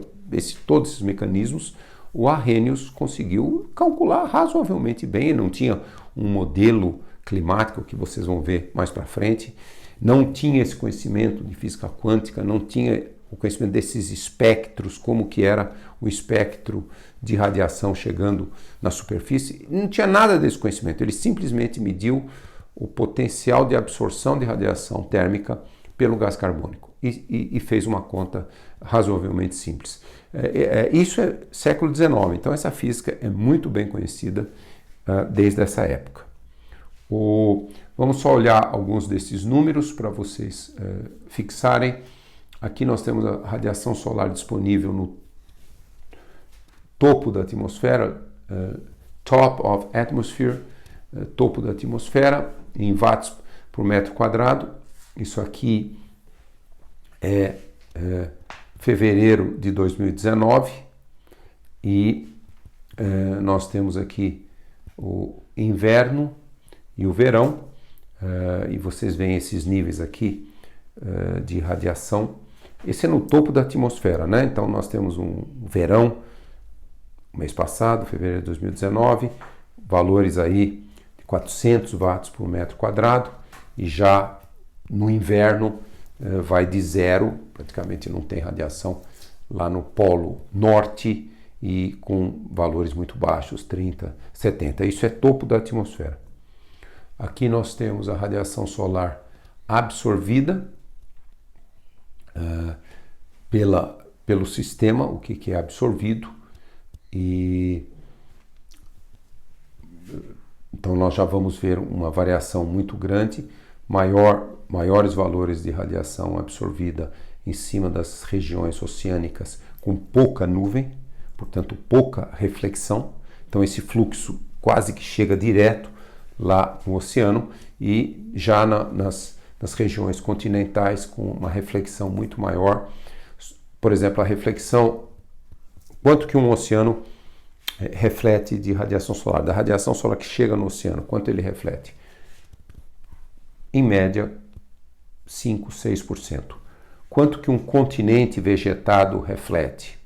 Speaker 1: todos esses mecanismos, o Arrhenius conseguiu calcular razoavelmente bem. Não tinha um modelo climático que vocês vão ver mais para frente, não tinha esse conhecimento de física quântica, não tinha o conhecimento desses espectros, como que era o espectro de radiação chegando na superfície, não tinha nada desse conhecimento. Ele simplesmente mediu o potencial de absorção de radiação térmica pelo gás carbônico e fez uma conta razoavelmente simples. Isso é século XIX, então essa física é muito bem conhecida desde essa época. Vamos só olhar alguns desses números para vocês fixarem. Aqui nós temos a radiação solar disponível no topo da atmosfera, top of atmosphere, topo da atmosfera, em watts por metro quadrado. Isso aqui é fevereiro de 2019 e nós temos aqui o inverno e o verão, e vocês veem esses níveis aqui de radiação. Esse é no topo da atmosfera, né? Então nós temos um verão, mês passado, fevereiro de 2019, valores aí de 400 watts por metro quadrado, e já no inverno vai de zero, praticamente não tem radiação lá no polo norte e com valores muito baixos, 30, 70. Isso é topo da atmosfera. Aqui nós temos a radiação solar absorvida pelo sistema, o que é absorvido, e então nós já vamos ver uma variação muito grande, maiores valores de radiação absorvida em cima das regiões oceânicas com pouca nuvem, portanto pouca reflexão. Então esse fluxo quase que chega direto lá no oceano, e já nas regiões continentais com uma reflexão muito maior. Por exemplo, a reflexão, quanto que um oceano reflete de radiação solar, da radiação solar que chega no oceano, quanto ele reflete? Em média, 5, 6%. Quanto que um continente vegetado reflete?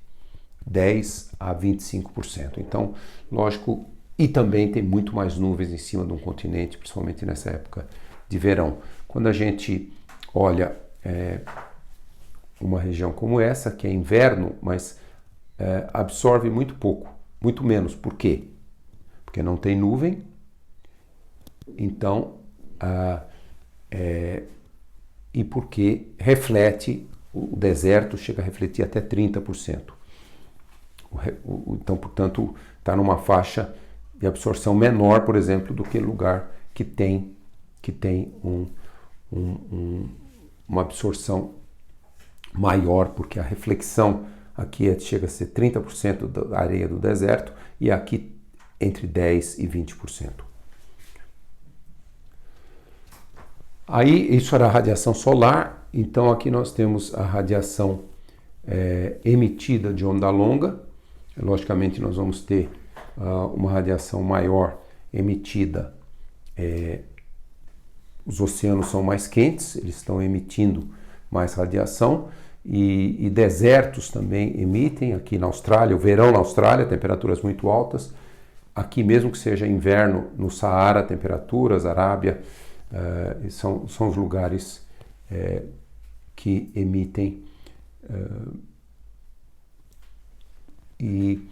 Speaker 1: 10 a 25%. Então, lógico, e também tem muito mais nuvens em cima de um continente, principalmente nessa época de verão. Quando a gente olha uma região como essa, que é inverno, mas absorve muito pouco, muito menos. Por quê? Porque não tem nuvem, então, e porque reflete, o deserto chega a refletir até 30%. Então, portanto, está numa faixa de absorção menor, por exemplo, do que lugar que tem uma absorção maior, porque a reflexão aqui chega a ser 30% da areia do deserto, e aqui entre 10% e 20%. Aí, isso era a radiação solar. Então aqui nós temos a radiação emitida de onda longa. Logicamente nós vamos ter uma radiação maior emitida. Os oceanos são mais quentes, eles estão emitindo mais radiação, e desertos também emitem. Aqui na Austrália, o verão na Austrália, temperaturas muito altas. Aqui mesmo que seja inverno no Saara, temperaturas, Arábia, são os lugares que emitem. E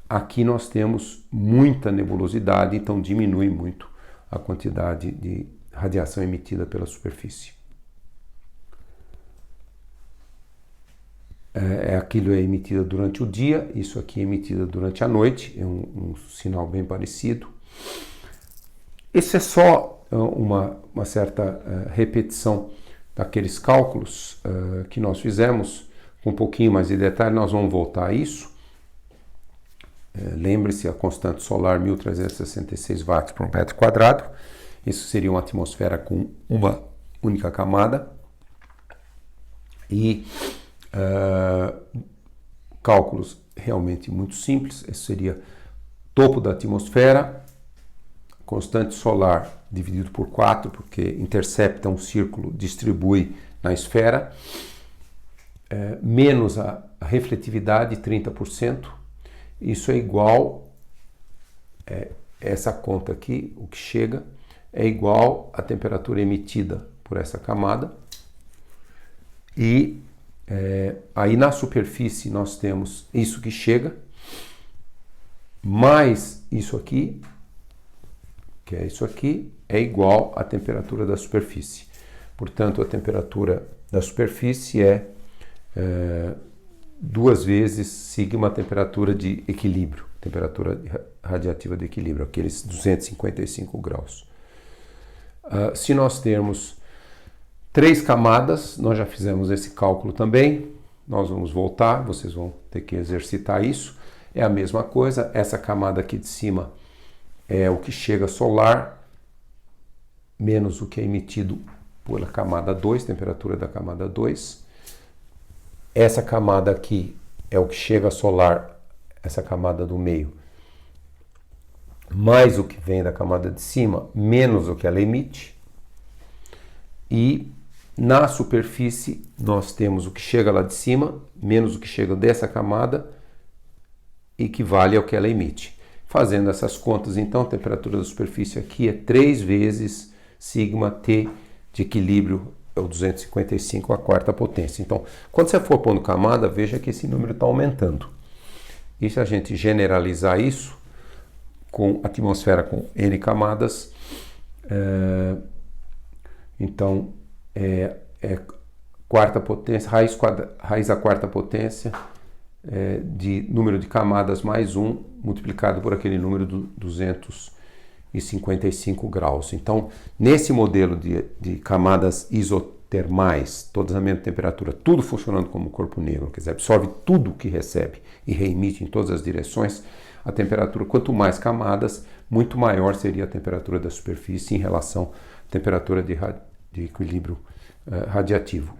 Speaker 1: aqui nós temos muita nebulosidade, então diminui muito a quantidade de radiação emitida pela superfície. Aquilo é emitida durante o dia, isso aqui é emitida durante a noite, é um sinal bem parecido. Esse é só uma certa repetição daqueles cálculos que nós fizemos, com um pouquinho mais de detalhe. Nós vamos voltar a isso. Lembre-se, a constante solar 1.366 watts por metro quadrado. Isso seria uma atmosfera com uma única camada. E cálculos realmente muito simples. Esse seria topo da atmosfera, constante solar dividido por 4, porque intercepta um círculo, distribui na esfera, menos a refletividade, 30%. Isso é igual, essa conta aqui, o que chega, é igual à temperatura emitida por essa camada. E aí na superfície nós temos isso que chega, mais isso aqui, que é isso aqui, é igual à temperatura da superfície. Portanto, a temperatura da superfície é 2 vezes sigma a temperatura de equilíbrio, temperatura radiativa de equilíbrio, aqueles 255 graus. Se nós temos 3 camadas, nós já fizemos esse cálculo também, nós vamos voltar, vocês vão ter que exercitar isso. É a mesma coisa, essa camada aqui de cima é o que chega solar, menos o que é emitido pela camada 2, temperatura da camada 2. Essa camada aqui é o que chega solar, essa camada do meio, mais o que vem da camada de cima, menos o que ela emite. E na superfície nós temos o que chega lá de cima, menos o que chega dessa camada, equivale ao que ela emite. Fazendo essas contas, então, a temperatura da superfície aqui é 3 vezes sigma T de equilíbrio, é o 255 à quarta potência. Então, quando você for pondo camada, veja que esse número está aumentando. E se a gente generalizar isso, com a atmosfera com N camadas, então é quarta potência, raiz à quarta potência de número de camadas mais 1 multiplicado por aquele número do 255 graus. Então, nesse modelo de camadas isotermais, todas a mesma temperatura, tudo funcionando como corpo negro, quer dizer, absorve tudo o que recebe e reemite em todas as direções, a temperatura, quanto mais camadas, muito maior seria a temperatura da superfície em relação à temperatura de equilíbrio radiativo.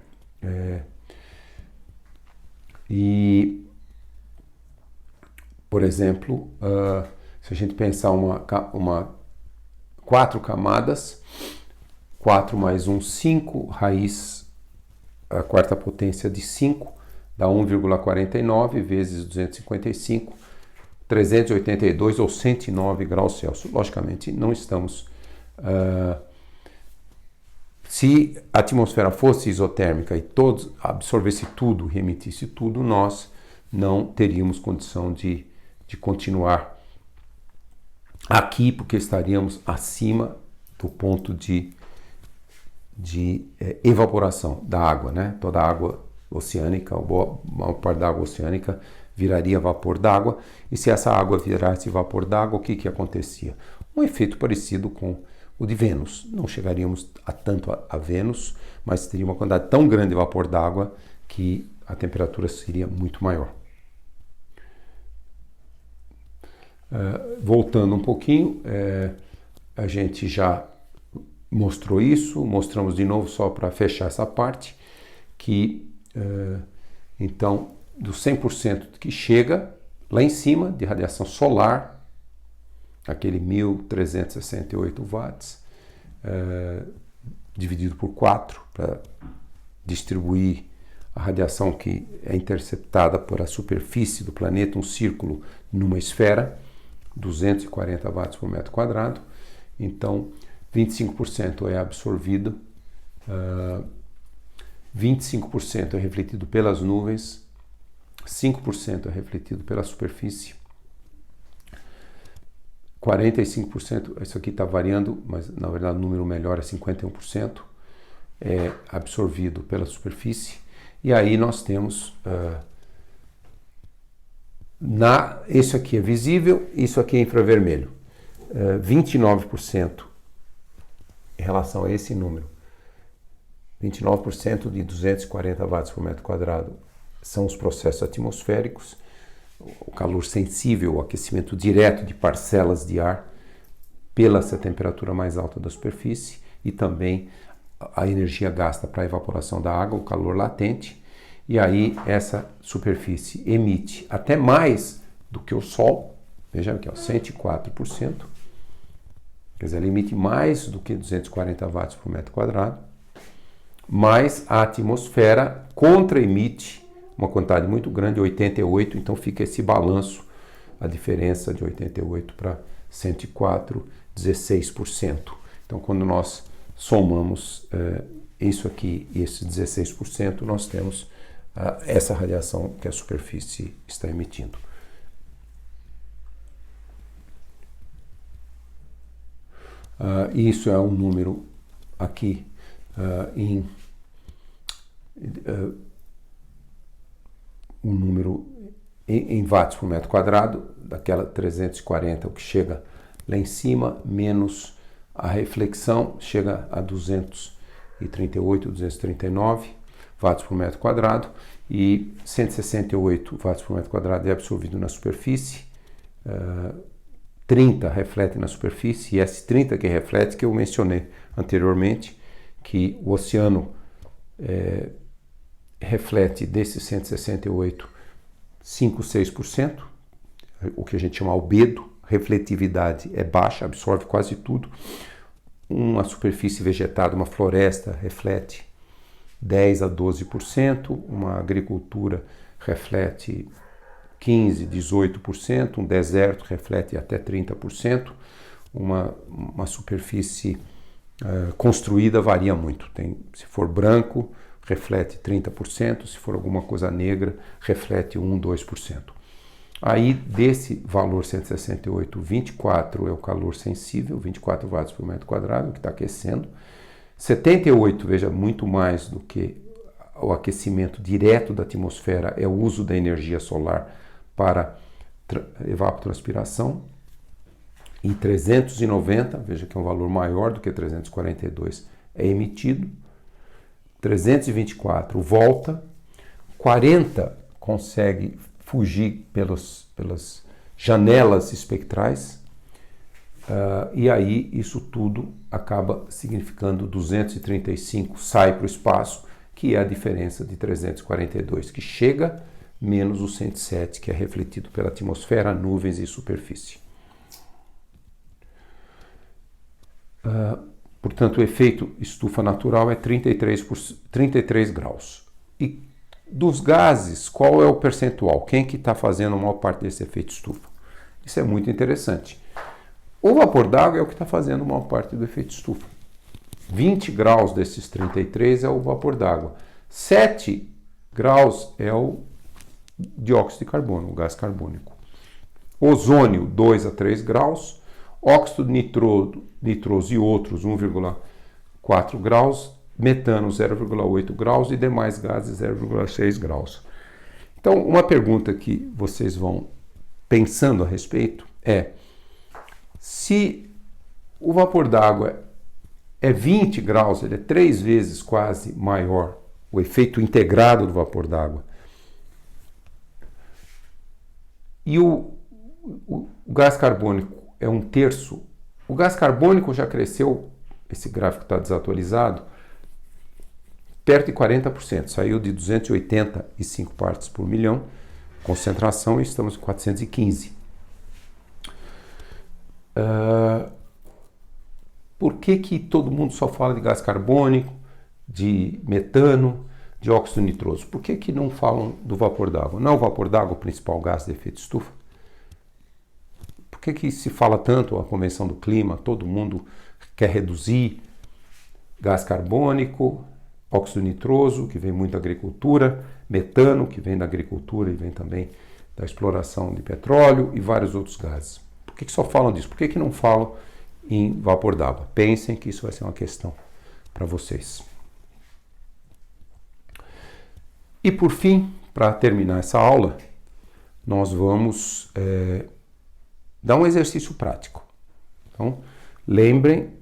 Speaker 1: E, por exemplo, se a gente pensar quatro camadas, 4 mais 1, 5, raiz a quarta potência de 5, dá 1,49 vezes 255, 382 ou 109 graus Celsius. Logicamente, não estamos... se a atmosfera fosse isotérmica e todos absorvesse tudo, reemitisse tudo, nós não teríamos condição de continuar aqui, porque estaríamos acima do ponto de evaporação da água, né? Toda a água oceânica, a maior parte da água oceânica viraria vapor d'água, e se essa água virasse vapor d'água, o que acontecia? Um efeito parecido com o de Vênus. Não chegaríamos tanto a Vênus, mas teria uma quantidade tão grande de vapor d'água que a temperatura seria muito maior. Voltando um pouquinho, a gente já mostrou isso, mostramos de novo só para fechar essa parte, que então do 100% que chega lá em cima de radiação solar, aquele 1.368 watts, dividido por 4 para distribuir a radiação que é interceptada por a superfície do planeta, um círculo numa esfera, 240 watts por metro quadrado. Então, 25% é absorvido, 25% é refletido pelas nuvens, 5% é refletido pela superfície, 45%, isso aqui está variando, mas na verdade o número melhor é 51%, é absorvido pela superfície. E aí nós temos, isso aqui é visível, isso aqui é infravermelho, 29% em relação a esse número. 29% de 240 watts por metro quadrado são os processos atmosféricos, o calor sensível, o aquecimento direto de parcelas de ar pela essa temperatura mais alta da superfície, e também a energia gasta para a evaporação da água, o calor latente, e aí essa superfície emite até mais do que o Sol, veja aqui, 104%, quer dizer, ela emite mais do que 240 watts por metro quadrado, mas a atmosfera contra-emite uma quantidade muito grande, 88, então fica esse balanço, a diferença de 88 para 104, 16%. Então, quando nós somamos isso aqui e esse 16%, nós temos essa radiação que a superfície está emitindo. Isso é um número aqui um número em watts por metro quadrado, daquela 340, o que chega lá em cima, menos a reflexão, chega a 238, 239 watts por metro quadrado, e 168 watts por metro quadrado é absorvido na superfície, 30 reflete na superfície, e esse 30 que reflete, que eu mencionei anteriormente, que o oceano reflete desses 168, 5, 6%, o que a gente chama albedo, refletividade é baixa, absorve quase tudo. Uma superfície vegetada, uma floresta, reflete 10 a 12%, uma agricultura reflete 15, 18%, um deserto reflete até 30%, uma superfície construída varia muito. Se for branco, reflete 30%, se for alguma coisa negra, reflete 1, 2%. Aí, desse valor 168, 24 é o calor sensível, 24 watts por metro quadrado, que está aquecendo. 78, veja, muito mais do que o aquecimento direto da atmosfera, é o uso da energia solar para evapotranspiração. E 390, veja que é um valor maior do que 342, é emitido. 324 volta. 40 consegue fugir pelas janelas espectrais, e aí isso tudo acaba significando 235 sai para o espaço, que é a diferença de 342, que chega, menos o 107, que é refletido pela atmosfera, nuvens e superfície. Portanto, o efeito estufa natural é 33 graus. E dos gases, qual é o percentual? Quem que está fazendo a maior parte desse efeito estufa? Isso é muito interessante. O vapor d'água é o que está fazendo a maior parte do efeito estufa. 20 graus desses 33 é o vapor d'água. 7 graus é o dióxido de carbono, o gás carbônico. Ozônio, 2 a 3 graus. Óxido nitroso e outros, 1,4 graus. Metano 0,8 graus e demais gases 0,6 graus. Então, uma pergunta que vocês vão pensando a respeito é: se o vapor d'água é 20 graus, ele é 3 vezes quase maior, o efeito integrado do vapor d'água, e o gás carbônico é 1/3, o gás carbônico já cresceu, esse gráfico está desatualizado, perto de 40%, saiu de 285 partes por milhão, concentração, e estamos em 415. Por que todo mundo só fala de gás carbônico, de metano, de óxido nitroso? Por que não falam do vapor d'água? Não é o vapor d'água o principal gás de efeito estufa? Por que se fala tanto a Convenção do Clima, todo mundo quer reduzir gás carbônico, óxido nitroso, que vem muito da agricultura, metano, que vem da agricultura e vem também da exploração de petróleo e vários outros gases? Por que só falam disso? Por que não falam em vapor d'água? Pensem que isso vai ser uma questão para vocês. E por fim, para terminar essa aula, nós vamos dar um exercício prático. Então, lembrem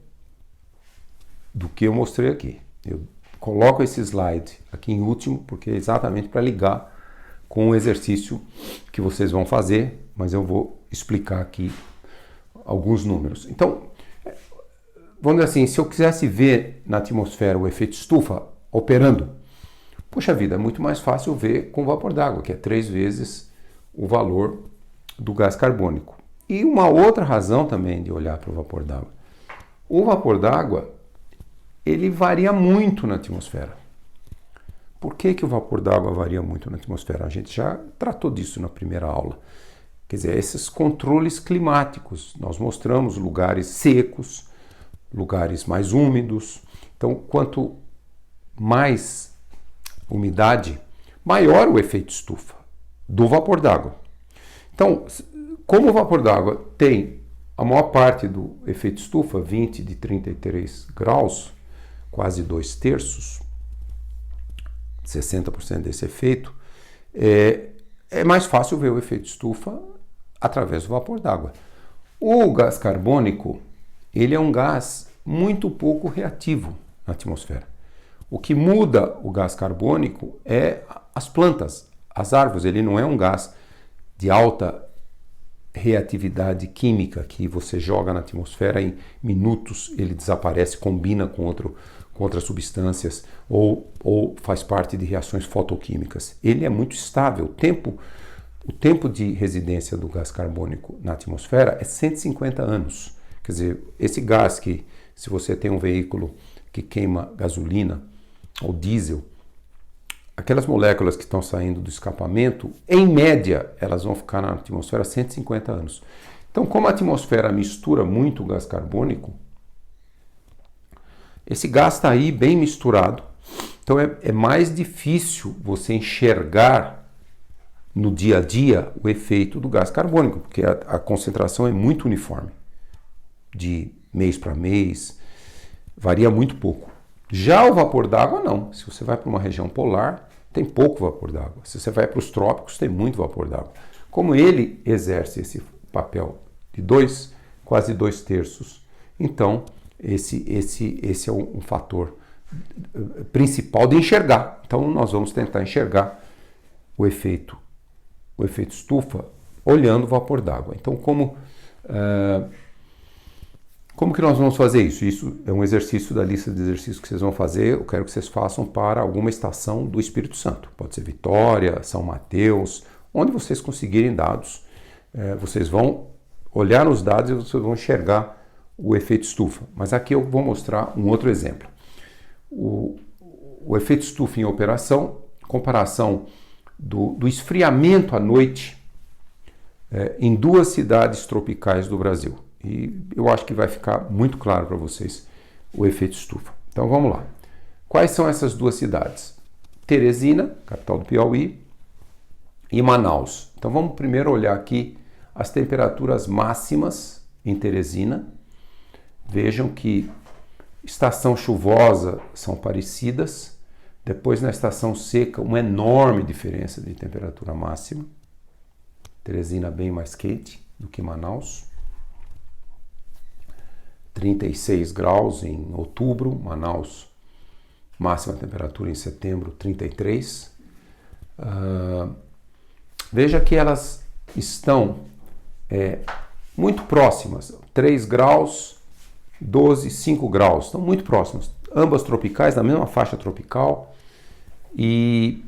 Speaker 1: do que eu mostrei aqui. Eu coloco esse slide aqui em último, porque é exatamente para ligar com o exercício que vocês vão fazer, mas eu vou explicar aqui alguns números. Então, vamos dizer assim, se eu quisesse ver na atmosfera o efeito estufa operando, puxa vida, é muito mais fácil ver com vapor d'água, que é 3 vezes o valor do gás carbônico. E uma outra razão também de olhar para o vapor d'água. O vapor d'água, ele varia muito na atmosfera. Por que o vapor d'água varia muito na atmosfera? A gente já tratou disso na primeira aula. Quer dizer, esses controles climáticos. Nós mostramos lugares secos, lugares mais úmidos. Então, quanto mais umidade, maior o efeito estufa do vapor d'água. Então, como o vapor d'água tem a maior parte do efeito estufa, 20 de 33 graus, quase 2/3, 60% desse efeito, é mais fácil ver o efeito estufa através do vapor d'água. O gás carbônico, ele é um gás muito pouco reativo na atmosfera. O que muda o gás carbônico é as plantas, as árvores. Ele não é um gás de alta reatividade química que você joga na atmosfera e em minutos ele desaparece, combina com outras substâncias ou faz parte de reações fotoquímicas. Ele é muito estável. O tempo de residência do gás carbônico na atmosfera é 150 anos. Quer dizer, esse gás que, se você tem um veículo que queima gasolina ou diesel, aquelas moléculas que estão saindo do escapamento, em média, elas vão ficar na atmosfera 150 anos. Então, como a atmosfera mistura muito o gás carbônico, esse gás está aí bem misturado. Então, é mais difícil você enxergar no dia a dia o efeito do gás carbônico, porque a concentração é muito uniforme. De mês para mês, varia muito pouco. Já o vapor d'água, não. Se você vai para uma região polar, tem pouco vapor d'água. Se você vai para os trópicos, tem muito vapor d'água. Como ele exerce esse papel de quase 2/3, então esse é um fator principal de enxergar. Então nós vamos tentar enxergar o efeito estufa olhando o vapor d'água. Então como que nós vamos fazer isso? Isso é um exercício da lista de exercícios que vocês vão fazer. Eu quero que vocês façam para alguma estação do Espírito Santo. Pode ser Vitória, São Mateus, onde vocês conseguirem dados. Vocês vão olhar nos dados e vocês vão enxergar o efeito estufa. Mas aqui eu vou mostrar um outro exemplo. O efeito estufa em operação, comparação do esfriamento à noite em 2 cidades tropicais do Brasil. E eu acho que vai ficar muito claro para vocês o efeito estufa. Então vamos lá. Quais são essas 2 cidades? Teresina, capital do Piauí, e Manaus. Então vamos primeiro olhar aqui as temperaturas máximas em Teresina. Vejam que estação chuvosa são parecidas. Depois na estação seca, uma enorme diferença de temperatura máxima. Teresina bem mais quente do que Manaus. 36 graus em outubro, Manaus, máxima temperatura em setembro, 33. Veja que elas estão muito próximas, 3 graus, 12, 5 graus, estão muito próximas. Ambas tropicais, na mesma faixa tropical e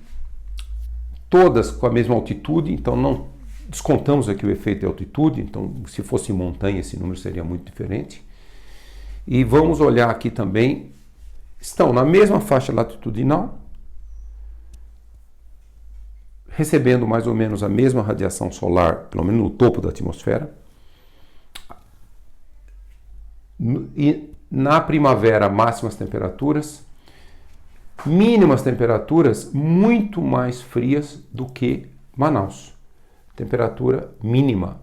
Speaker 1: todas com a mesma altitude, então não descontamos aqui o efeito de altitude, então se fosse montanha esse número seria muito diferente. E vamos olhar aqui também, estão na mesma faixa latitudinal, recebendo mais ou menos a mesma radiação solar, pelo menos no topo da atmosfera. E na primavera, máximas temperaturas, mínimas temperaturas muito mais frias do que Manaus. Temperatura mínima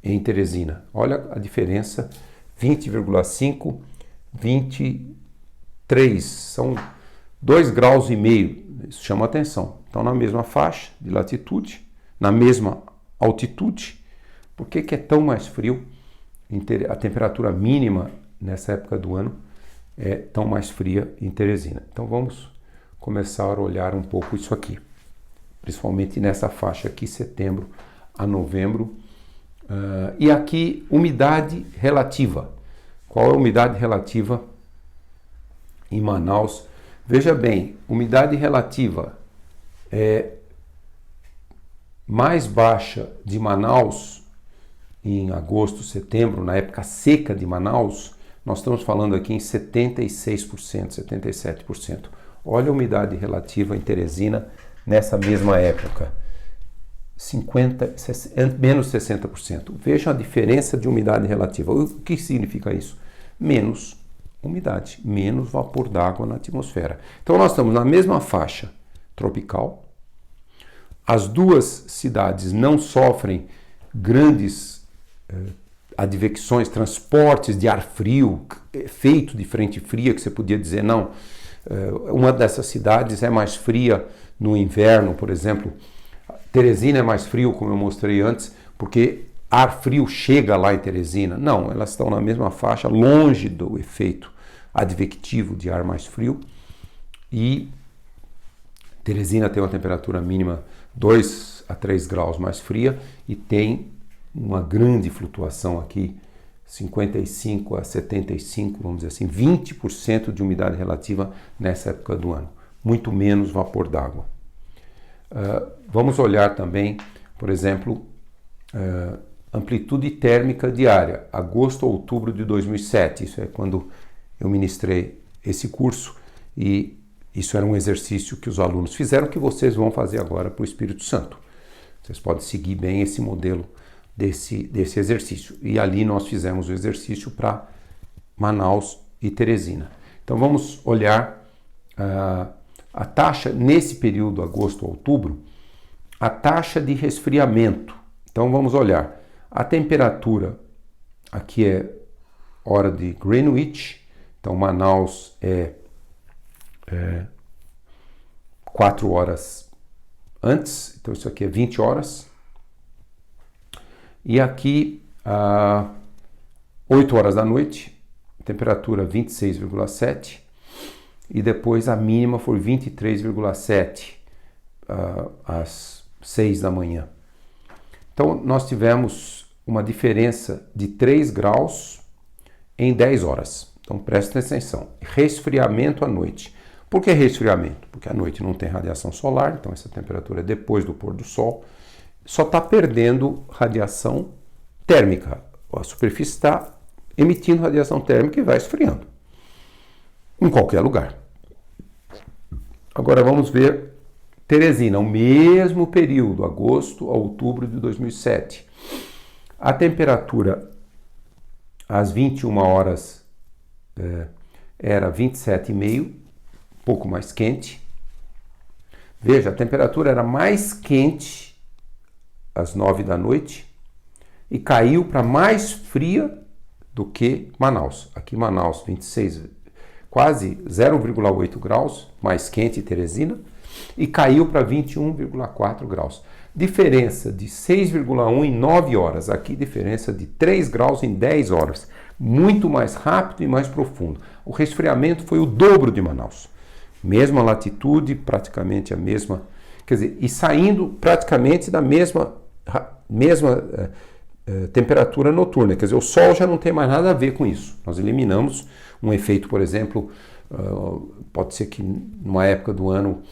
Speaker 1: em Teresina. Olha a diferença. 20,5, 23, são 2,5 graus, isso chama atenção. Então, na mesma faixa de latitude, na mesma altitude, por que é tão mais frio? A temperatura mínima nessa época do ano é tão mais fria em Teresina. Então, vamos começar a olhar um pouco isso aqui, principalmente nessa faixa aqui, setembro a novembro. E aqui, umidade relativa. Qual é a umidade relativa em Manaus? Veja bem, umidade relativa é mais baixa de Manaus em agosto, setembro, na época seca de Manaus, nós estamos falando aqui em 76%, 77%. Olha a umidade relativa em Teresina nessa mesma época. Menos 60%. Vejam a diferença de umidade relativa. O que significa isso? Menos umidade, menos vapor d'água na atmosfera. Então nós estamos na mesma faixa tropical. As 2 cidades não sofrem grandes advecções, transportes de ar frio, efeito de frente fria, que você podia dizer, não, uma dessas cidades é mais fria no inverno, por exemplo. Teresina é mais frio, como eu mostrei antes, porque ar frio chega lá em Teresina. Não, elas estão na mesma faixa, longe do efeito advectivo de ar mais frio. E Teresina tem uma temperatura mínima 2 a 3 graus mais fria e tem uma grande flutuação aqui, 55 a 75, vamos dizer assim, 20% de umidade relativa nessa época do ano. Muito menos vapor d'água. Vamos olhar também, por exemplo, amplitude térmica diária, agosto a outubro de 2007. Isso é quando eu ministrei esse curso e isso era um exercício que os alunos fizeram, que vocês vão fazer agora para o Espírito Santo. Vocês podem seguir bem esse modelo desse exercício. E ali nós fizemos o exercício para Manaus e Teresina. Então vamos olhar a taxa nesse período, agosto a outubro, a taxa de resfriamento. Então vamos olhar a temperatura, aqui é hora de Greenwich, então Manaus é 4 horas antes, então isso aqui é 20 horas. E aqui, 8 horas da noite, temperatura 26,7 e depois a mínima foi 23,7 às 6 da manhã. Então nós tivemos uma diferença de 3 graus em 10 horas. Então presta atenção, resfriamento à noite. Por que resfriamento? Porque à noite não tem radiação solar, então essa temperatura é depois do pôr do sol, só está perdendo radiação térmica. A superfície está emitindo radiação térmica e vai esfriando, em qualquer lugar. Agora vamos ver Teresina, o mesmo período, agosto a outubro de 2007. A temperatura às 21 horas era 27,5, pouco mais quente. Veja, a temperatura era mais quente às 9 da noite e caiu para mais fria do que Manaus. Aqui Manaus, 26, quase 0,8 graus, mais quente Teresina, e caiu para 21,4 graus. Diferença de 6,1 em 9 horas. Aqui diferença de 3 graus em 10 horas. Muito mais rápido e mais profundo. O resfriamento foi o dobro de Manaus. Mesma latitude, praticamente a mesma, quer dizer, e saindo praticamente da mesma temperatura noturna, quer dizer, o sol já não tem mais nada a ver com isso. Nós eliminamos um efeito, por exemplo, pode ser que numa época do ano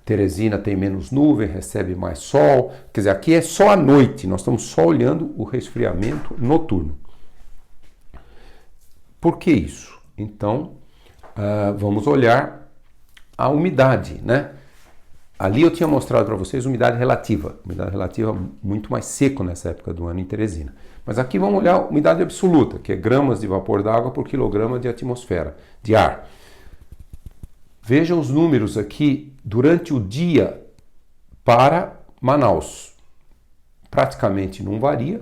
Speaker 1: Teresina tem menos nuvem, recebe mais sol, quer dizer, aqui é só à noite, nós estamos só olhando o resfriamento noturno. Por que isso? Então, vamos olhar a umidade, né? Ali eu tinha mostrado para vocês umidade relativa muito mais seco nessa época do ano em Teresina. Mas aqui vamos olhar a umidade absoluta, que é gramas de vapor d'água por quilograma de atmosfera, de ar. Vejam os números aqui durante o dia para Manaus. Praticamente não varia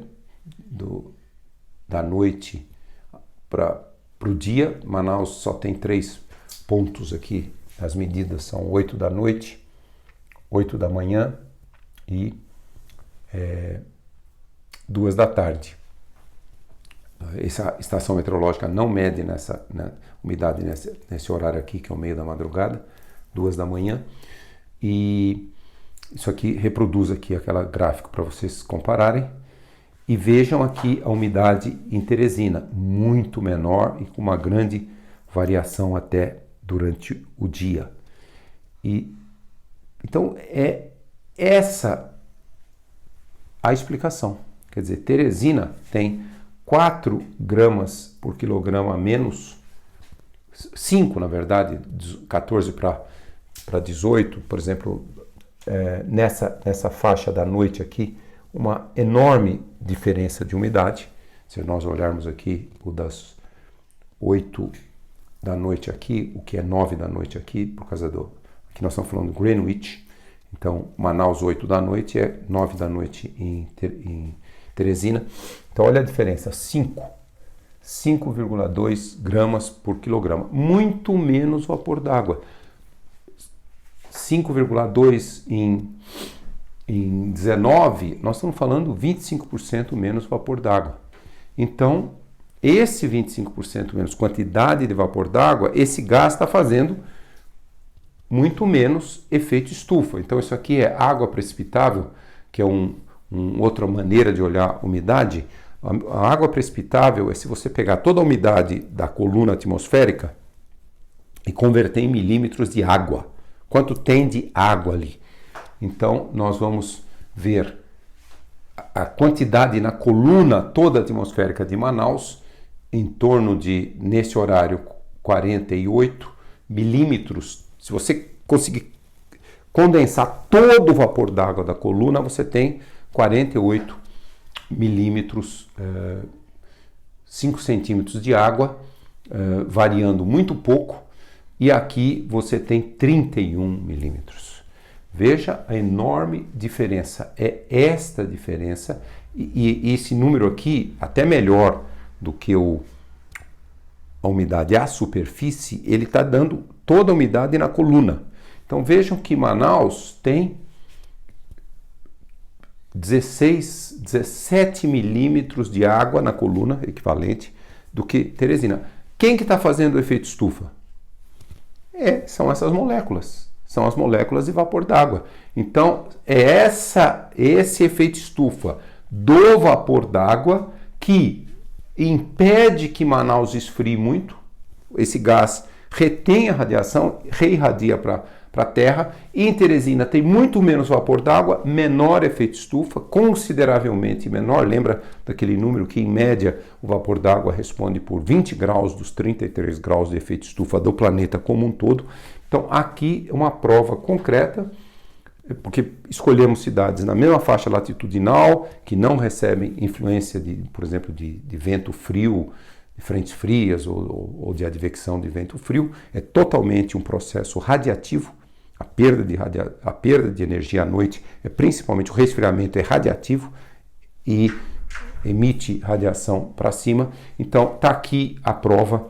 Speaker 1: da noite para o dia. Manaus só tem 3 pontos aqui. As medidas são 8 da noite, 8 da manhã e 2 da tarde. Essa estação meteorológica não mede umidade nesse horário aqui, que é o meio da madrugada, 2 da manhã. E isso aqui reproduz aqui aquela gráfico para vocês compararem. E vejam aqui a umidade em Teresina, muito menor e com uma grande variação até durante o dia. E então é essa a explicação. Quer dizer, Teresina tem 4 gramas por quilograma a menos, 5 na verdade, 14 para 18, por exemplo, nessa faixa da noite aqui, uma enorme diferença de umidade. Se nós olharmos aqui o das 8 da noite aqui, o que é 9 da noite aqui, por causa aqui nós estamos falando de Greenwich, então Manaus 8 da noite é 9 da noite em Teresina. Então olha a diferença, 5,2 gramas por quilograma, muito menos vapor d'água. 5,2 em 19, nós estamos falando 25% menos vapor d'água. Então, esse 25% menos quantidade de vapor d'água, esse gás está fazendo muito menos efeito estufa. Então, isso aqui é água precipitável, que é uma outra maneira de olhar umidade. A água precipitável é se você pegar toda a umidade da coluna atmosférica e converter em milímetros de água. Quanto tem de água ali? Então, nós vamos ver a quantidade na coluna toda atmosférica de Manaus, em torno de, nesse horário, 48 milímetros. Se você conseguir condensar todo o vapor d'água da coluna, você tem 48 milímetros, 5 centímetros de água, variando muito pouco, e aqui você tem 31 milímetros. Veja a enorme diferença, é esta diferença, e esse número aqui, até melhor do que a umidade à superfície, ele está dando toda a umidade na coluna. Então vejam que Manaus tem 17 milímetros de água na coluna, equivalente, do que Teresina. Quem que está fazendo o efeito estufa? São essas moléculas. São as moléculas de vapor d'água. Então, é esse efeito estufa do vapor d'água que impede que Manaus esfrie muito. Esse gás retém a radiação, reirradia para a Terra. E em Teresina tem muito menos vapor d'água, menor efeito estufa, consideravelmente menor. Lembra daquele número que, em média, o vapor d'água responde por 20 graus dos 33 graus de efeito estufa do planeta como um todo. Então, aqui é uma prova concreta, porque escolhemos cidades na mesma faixa latitudinal, que não recebem influência, por exemplo, de vento frio, de frentes frias ou de advecção de vento frio. É totalmente um processo radiativo. A perda de energia à noite, principalmente o resfriamento, é radiativo e emite radiação para cima. Então, está aqui a prova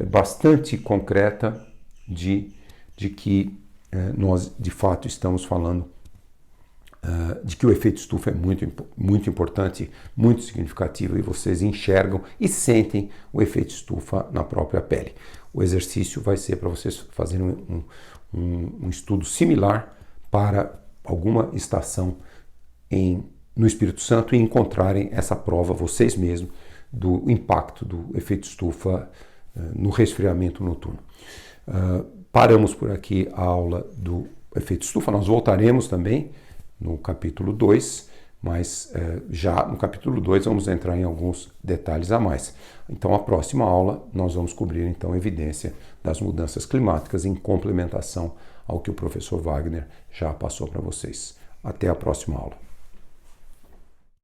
Speaker 1: bastante concreta de que nós, de fato, estamos falando de que o efeito estufa é muito importante, muito significativo, e vocês enxergam e sentem o efeito estufa na própria pele. O exercício vai ser para vocês fazerem um estudo similar para alguma estação no Espírito Santo e encontrarem essa prova vocês mesmos do impacto do efeito estufa no resfriamento noturno. Paramos por aqui a aula do efeito estufa. Nós voltaremos também no capítulo 2, mas já no capítulo 2 vamos entrar em alguns detalhes a mais. Então, a próxima aula nós vamos cobrir então a evidência das mudanças climáticas em complementação ao que o professor Wagner já passou para vocês. Até a próxima aula.